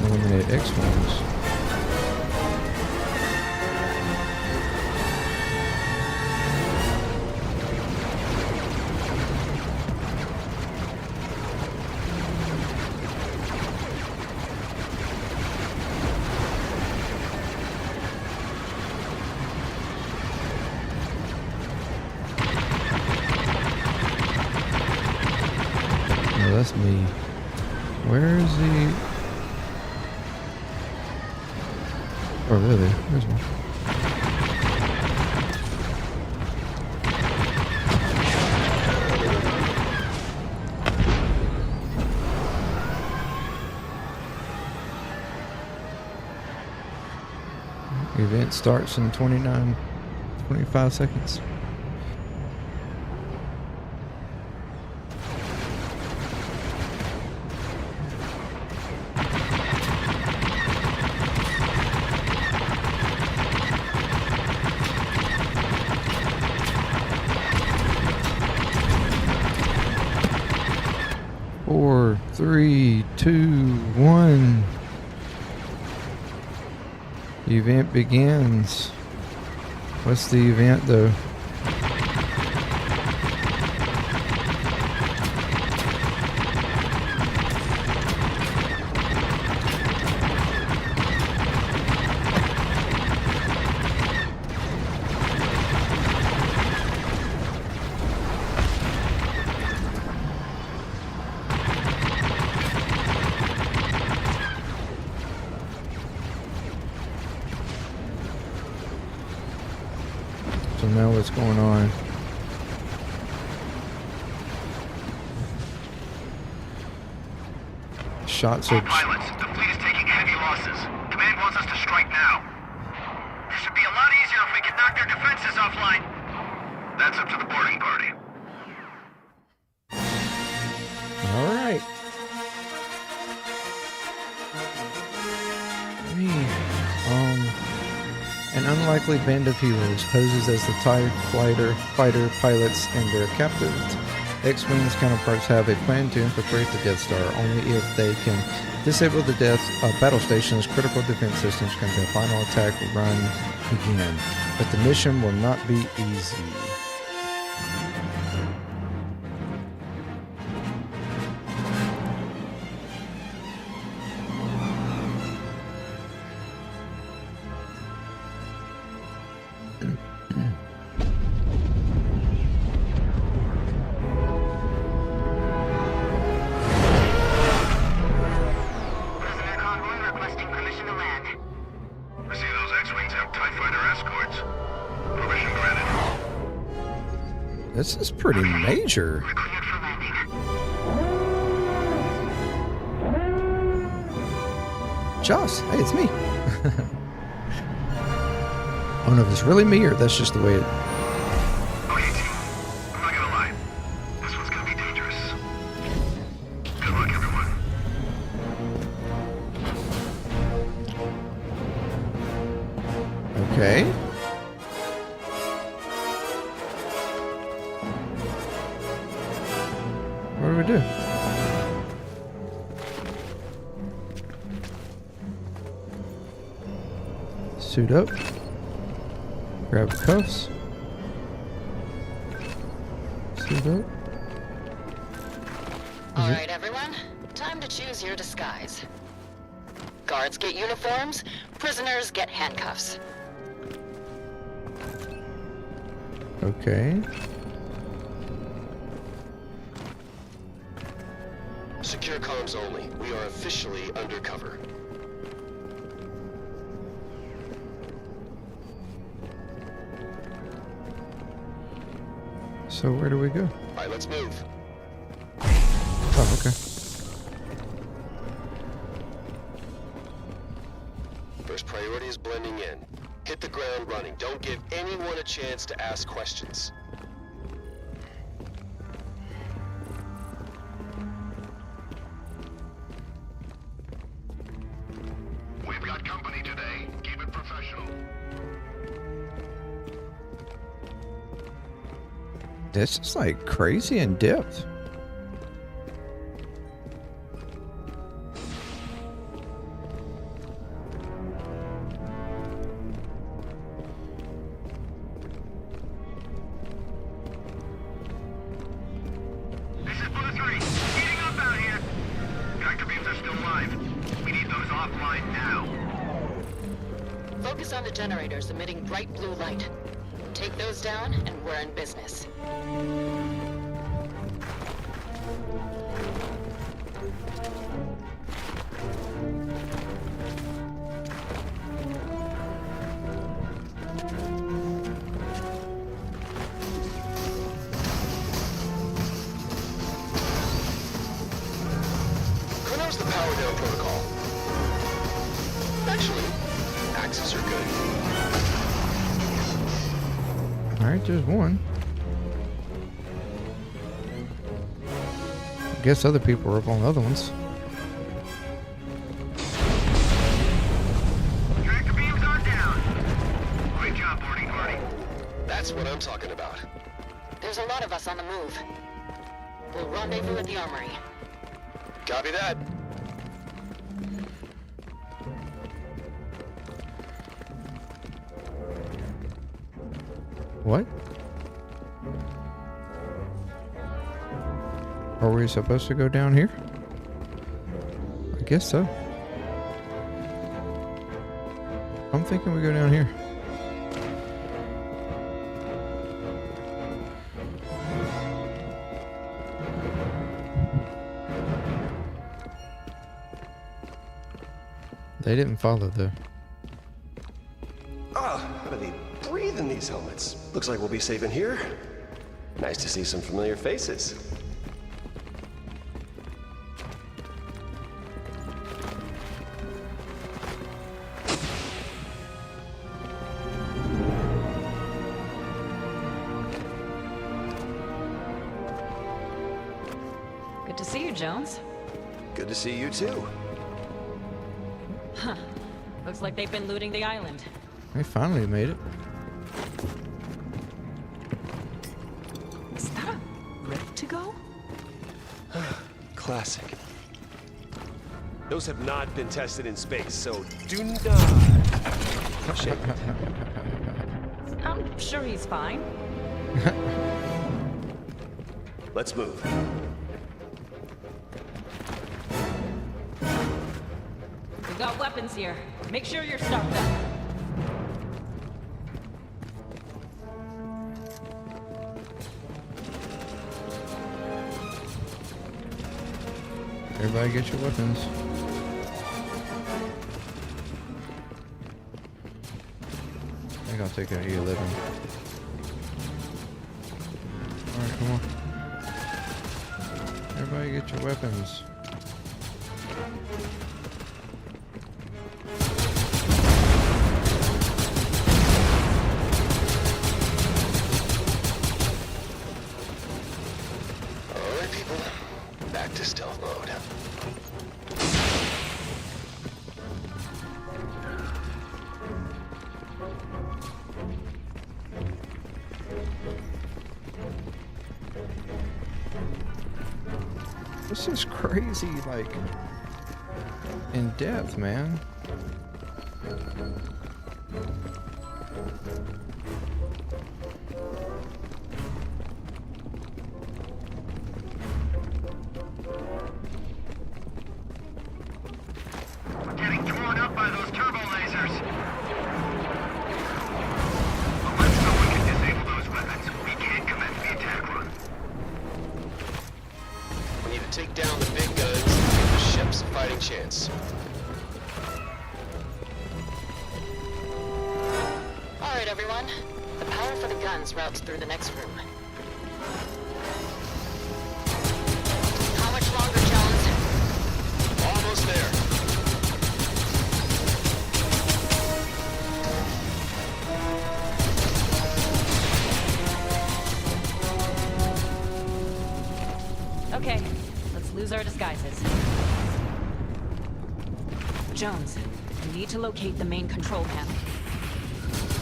Eliminate X-Wings. That's me. Where is he? Oh, really? There's one. Event starts in 25 seconds. 1. The event begins. What's the event though? So now what's going on? Shots
All
are...
pilots, the fleet is taking heavy losses. Command wants us to strike now. This should be a lot easier if we can knock their defenses offline. That's up to the boarding party.
All right. An unlikely band of heroes poses as the TIE fighter pilots and their captains. X-Wing's counterparts have a plan to infiltrate the Death Star. Only if they can disable the battle station's critical defense systems can the final attack run begin. But the mission will not be easy.
Prisoner convoy requesting permission to land. I see those X-Wings have TIE fighter escorts. Permission granted.
This is pretty major.
We're cleared for landing.
Joss, hey, it's me. I don't know if it's really me or that's just the way it...
Okay, team. I'm not gonna lie. This one's gonna be dangerous. Good luck, everyone.
Okay. What do we do? Suit up. Grab cuffs. Suit up.
All right, everyone. Time to choose your disguise. Guards get uniforms, prisoners get handcuffs.
Okay.
Secure comms only. We are officially undercover.
So where do we go?
All right, let's move.
Oh, okay.
First priority is blending in. Hit the ground running. Don't give anyone a chance to ask questions.
We've got company today. Keep it professional.
This is like crazy in depth.
This is Blue 3. Heating up out here. Tractor beams are still live. We need those offline now.
Focus on the generators emitting bright blue light. Take those down, and we're in business.
Who knows the power down protocol? Actually, axes are good.
Alright, there's one. I guess other people are up on the other ones.
Tractor beams are down. Great job, boarding party.
That's what I'm talking about.
There's a lot of us on the move. We'll rendezvous at the armory.
Copy that.
What? Are we supposed to go down here? I guess so. I'm thinking we go down here. They didn't follow though.
How do they breathe in these helmets? Looks like we'll be safe in here. Nice to see some familiar faces.
Good to see you, Jones.
Good to see you too.
Huh. Looks like they've been looting the island.
They finally made it.
Is that a rift to go?
Classic. Those have not been tested in space, so do not shake it.
I'm sure he's fine.
Let's move.
We've got weapons here. Make sure you're stocked up.
Everybody get your weapons. I think I'll take an E11. Alright, come on. Everybody get your weapons.
Alright, people. Back to stealth mode.
This is crazy, like, in depth, man.
We're getting torn up by those turbo lasers. Unless someone can disable those weapons, we can't commence the attack run.
We need to take down the big guns and give the ships a fighting chance.
All right, everyone. The power for the guns routes through the next room. How much longer, Jones?
Almost there.
Okay, let's lose our disguises. Jones, we need to locate the main control panel.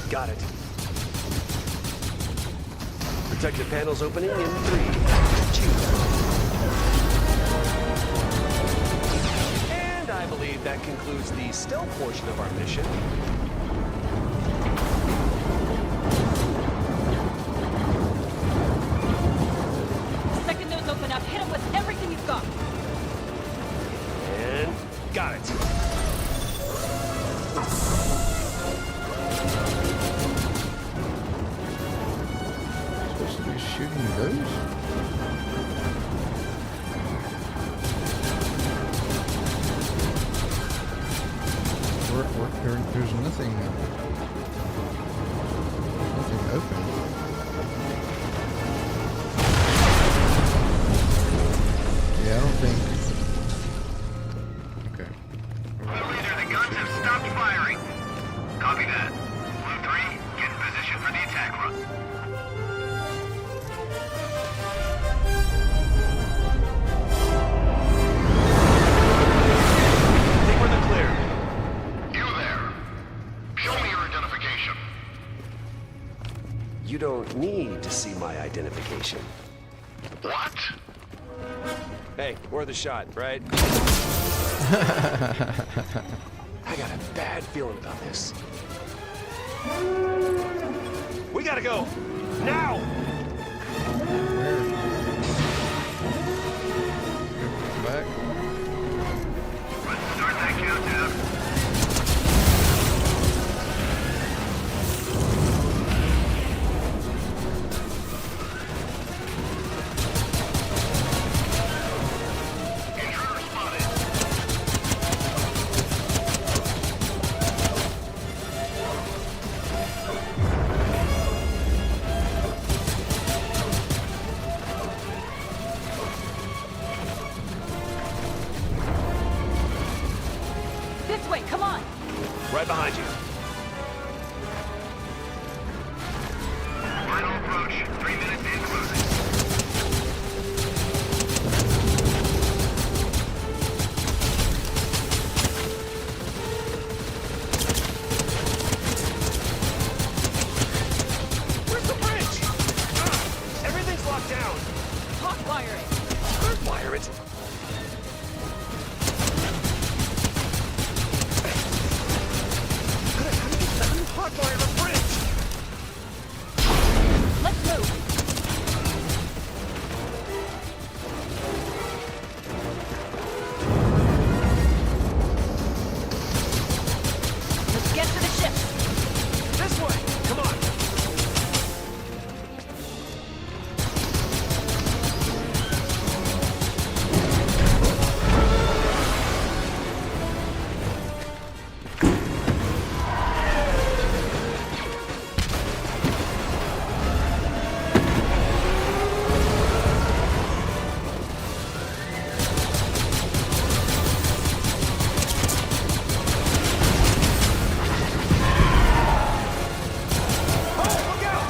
Got it. Protective panels opening in 3, 2. And I believe that concludes the stealth portion of our mission.
Second node's open up. Hit him with everything you've got.
And got it.
Supposed to be shooting those? There's nothing open. Yeah, I don't think. Okay.
Leader, the guns have stopped firing. Copy that. Blue 3, get in position for the attack run.
I think we're in the clear.
You there. Show me your identification.
You don't need to see my identification.
What?
Hey, worth a shot, right? I got a bad feeling about this. We gotta go! Now!
Come back.
Let's start that countdown. Intruder spotted.
This way, come on!
Right behind you.
Final approach. 3 minutes and closing.
Where's the bridge? Everything's locked down.
Hot wiring!
Wire it. How do you hotwire a bridge?
Let's move! Let's get to the ship!
This way! Come on! Oh, look out!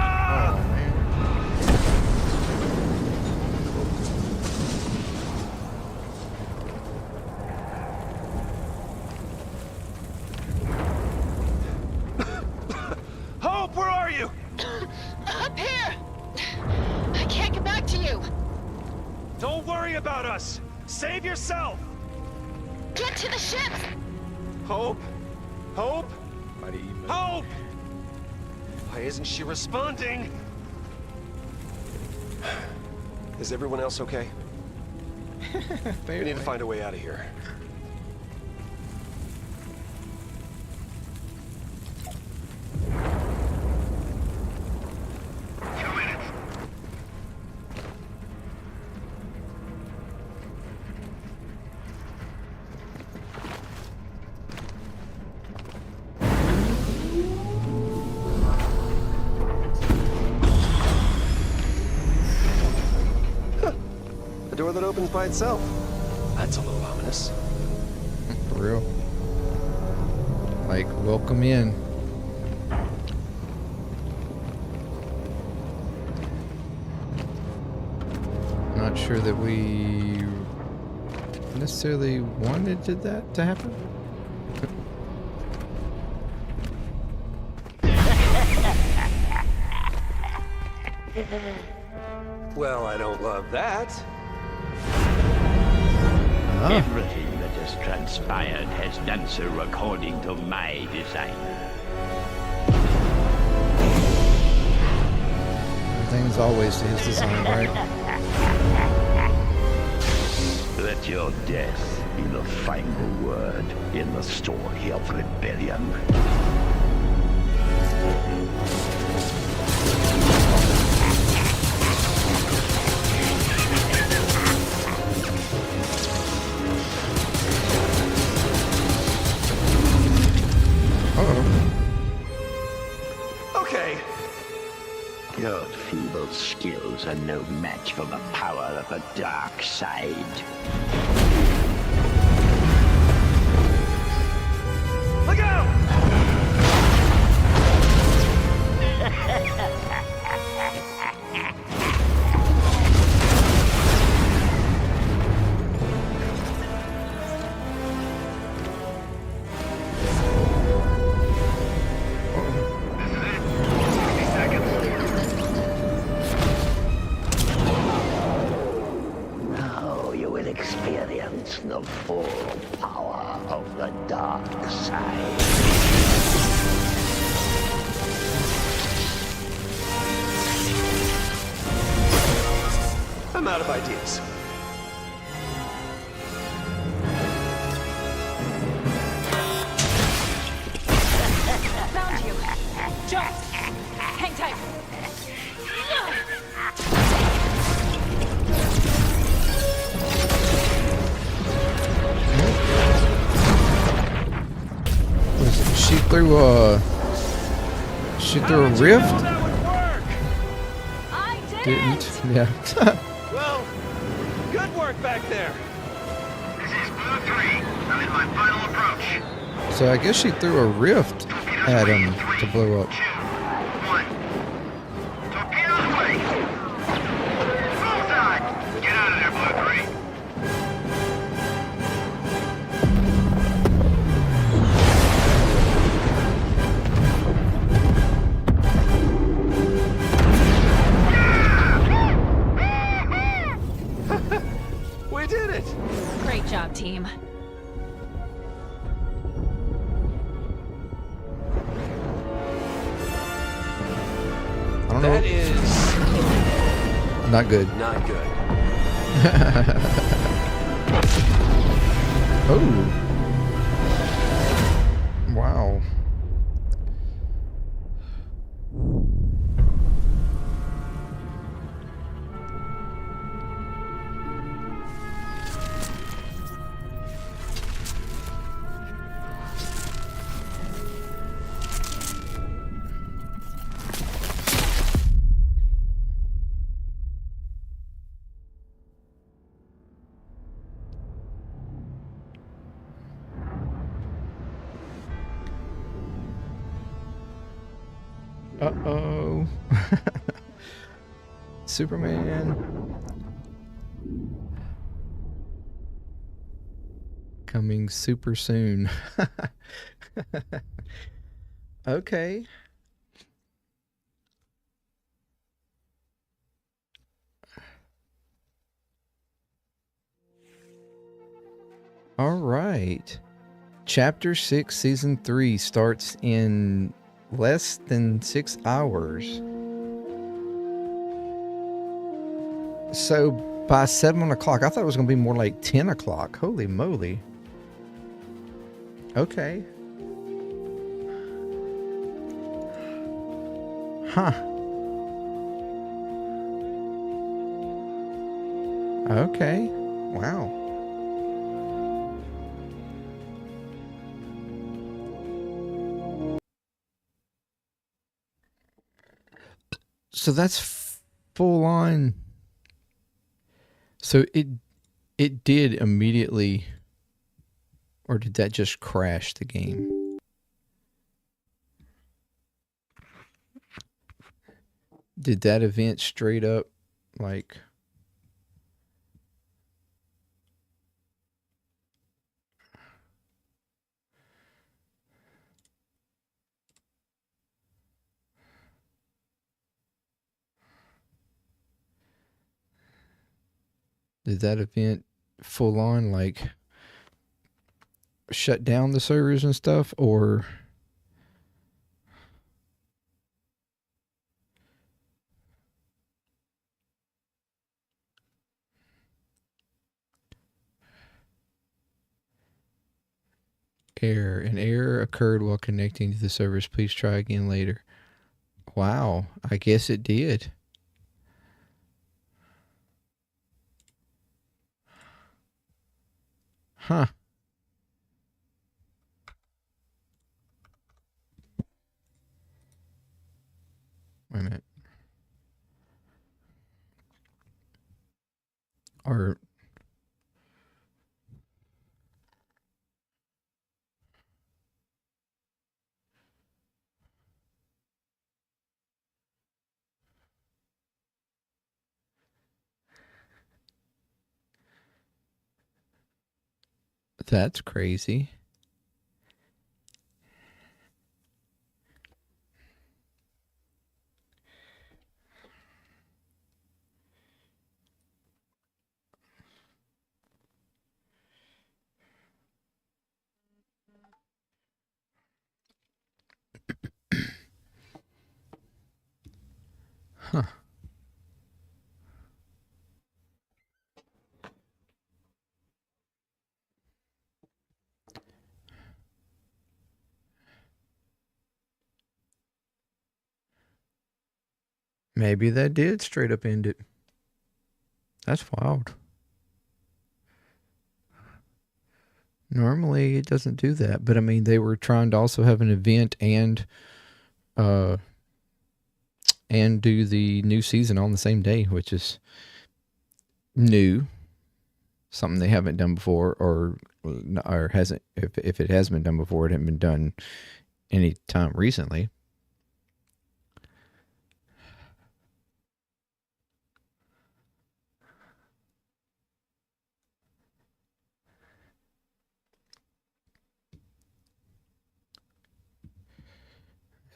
Oh man.
Hope, where are you?
Up here! I can't get back to you!
Don't worry about us. Save yourself.
Get to the ship!
Hope? Hope?
Mighty emo.
Hope! Why isn't she responding? Is everyone else okay? We need to find a way out of here. A door that opens by itself. That's a little ominous.
For real. Like, welcome in. Not sure that we necessarily wanted that to happen.
Well, I don't love that.
Ah,
Everything that has transpired has done so according to my design.
everything's always to his design, right?
Let your death be the final word in the story of rebellion.
Okay.
Your feeble skills are no match for the power of the dark side.
Look out!
This is it. 60 seconds.
out of ideas.
Found you. Jump. Hang tight.
She threw a rift?
That would work.
I did
Didn't.
it.
Yeah.
Well, good work back there.
This is Blue 3. I'm in my final approach.
So I guess she threw a rift at him to blow up.
2, 1. Torpedoes away. Bullseye. Get out of there, Blue 3.
We did it.
Great job, team.
I don't
That
know.
is
Not good.
not good.
Oh. Wow. Uh-oh. Superman. Coming super soon. Okay. All right. Chapter 6, Season 3 starts in less than 6 hours. So by 7 o'clock, I thought it was going to be more like 10 o'clock. Holy moly. Okay. Huh. Okay. Wow. So that's full on. So it did immediately, or did that just crash the game? Did that event straight up like did that event full on like shut down the servers and stuff, or an error occurred while connecting to the servers. Please try again later. Wow, I guess it did. Huh. Wait a minute. Or that's crazy. Huh. Maybe that did straight up end it. That's wild. Normally it doesn't do that, but I mean they were trying to also have an event and do the new season on the same day, which is new, something they haven't done before, or hasn't. If it has been done before, it hasn't been done any time recently.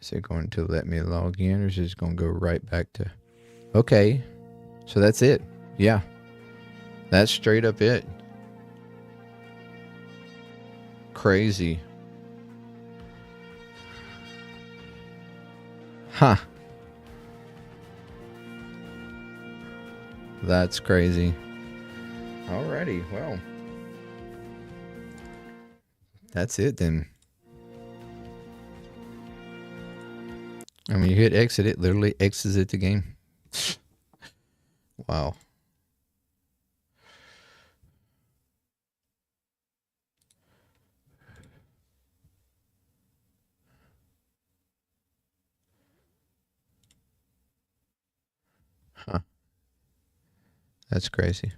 Is it going to let me log in, or is it just going to go right back to... Okay, so that's it. Yeah, that's straight up it. Crazy. Huh. That's crazy. Alrighty, well. That's it then. I mean, you hit exit, it literally exits the game. Wow. Huh. That's crazy.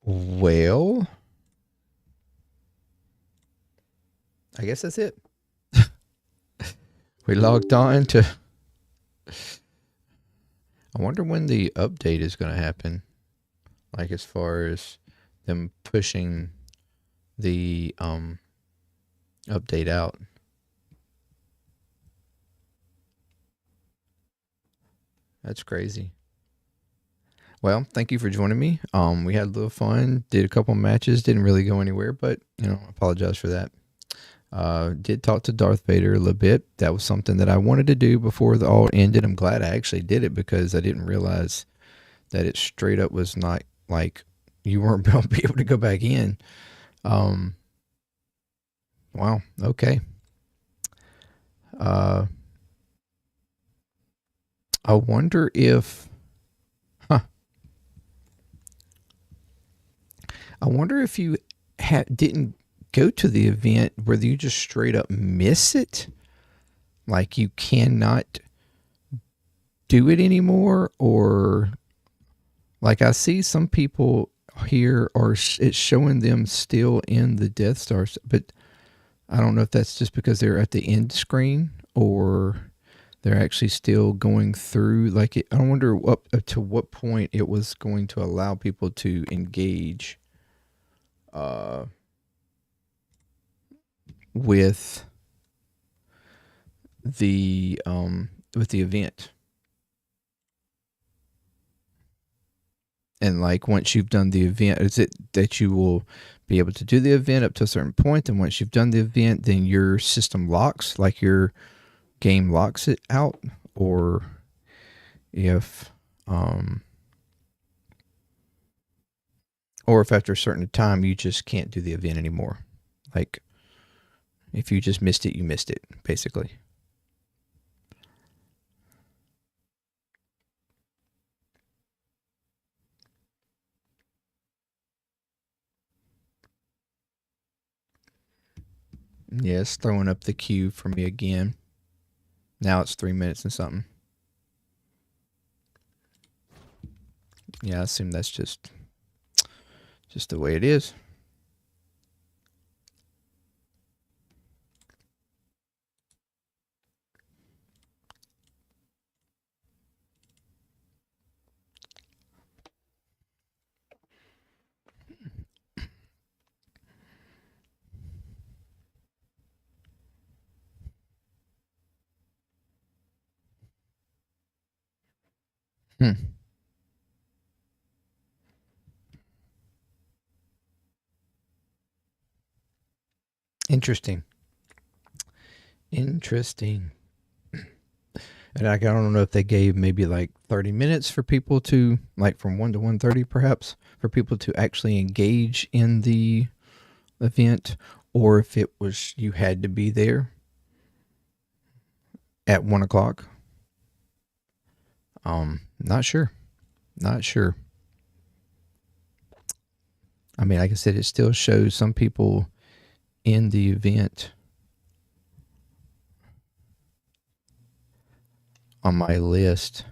Well, I guess that's it. We logged on to... I wonder when the update is going to happen. Like as far as them pushing the update out. That's crazy. Well, thank you for joining me. We had a little fun, did a couple matches, didn't really go anywhere, but I apologize for that. Did talk to Darth Vader a little bit. That was something that I wanted to do before the all ended. I'm glad I actually did it because I didn't realize that it straight up was not like you weren't going to be able to go back in. Wow. Okay. I wonder if, I wonder if you didn't go to the event, whether you just straight up miss it, like you cannot do it anymore, or like I see some people here are it's showing them still in the Death Stars, but I don't know if that's just because they're at the end screen or they're actually still going through. Like I wonder up to what point it was going to allow people to engage with the event. And like once you've done the event, is it that you will be able to do the event up to a certain point, and once you've done the event, then your system locks, like your game locks it out, or if after a certain time you just can't do the event anymore. Like if you just missed it, you missed it, basically. Yeah, it's throwing up the queue for me again. Now it's 3 minutes and something. Yeah, I assume that's just the way it is. Interesting. And I don't know if they gave maybe like 30 minutes for people to, like from 1 to 1:30 perhaps, for people to actually engage in the event, or if it was you had to be there. at 1 o'clock. Not sure. I mean, like I said, it still shows some people in the event on my list.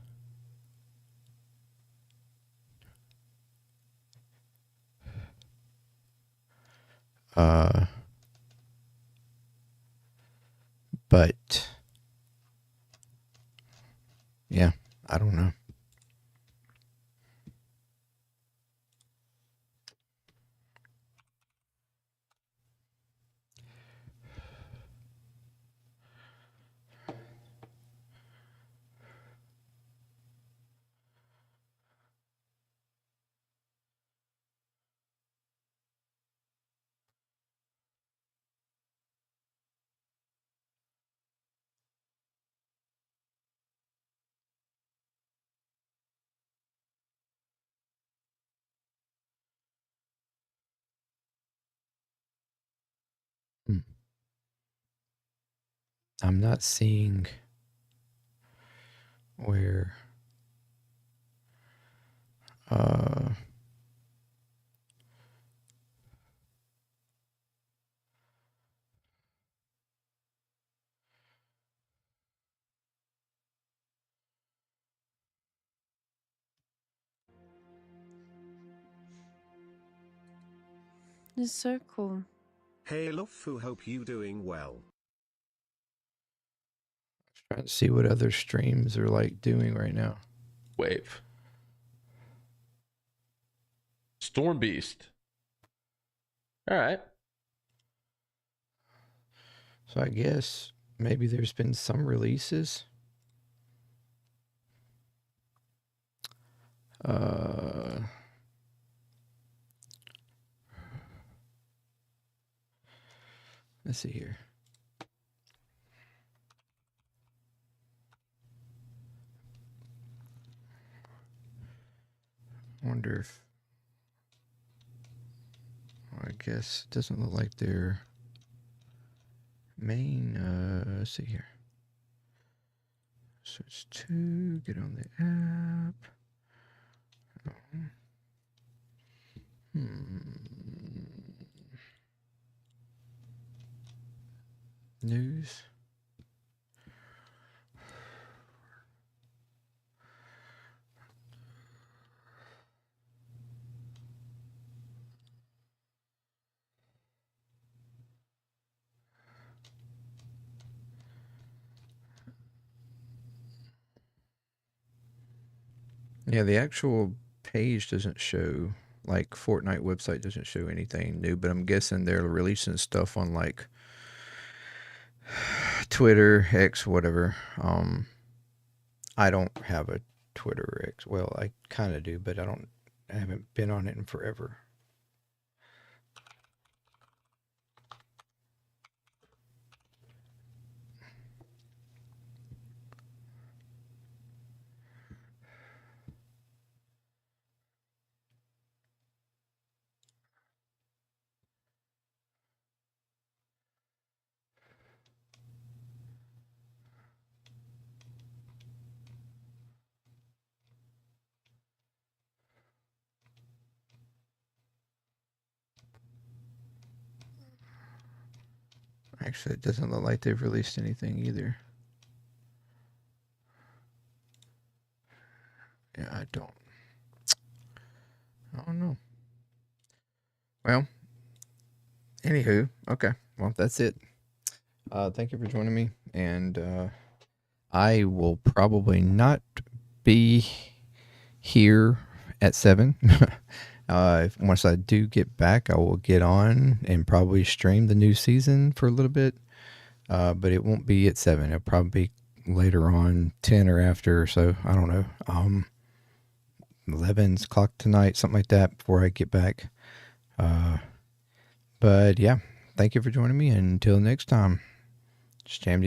But yeah, I don't know. I'm not seeing where
It's so cool.
Hey Lufu, hope you doing well.
trying to see what other streams are like doing right now.
Wave. Storm Beast. All right.
So I guess maybe there's been some releases. Let's see here. Wonder if, I guess it doesn't look like their main, let's see here. Search 2, get on the app. News. Yeah, the actual page doesn't show, like Fortnite website doesn't show anything new, but I'm guessing they're releasing stuff on like Twitter, X, whatever. I don't have a Twitter or X. Well, I kind of do, but I haven't been on it in forever. Actually, it doesn't look like they've released anything either. Yeah, I don't know. Well, anywho, okay. Well, that's it. Thank you for joining me, and I will probably not be here at 7. Once I do get back, I will get on and probably stream the new season for a little bit, but it won't be at 7. It'll probably be later on, 10 or after, so I don't know. 11 o'clock tonight, something like that, before I get back. But yeah, thank you for joining me, and until next time, Jam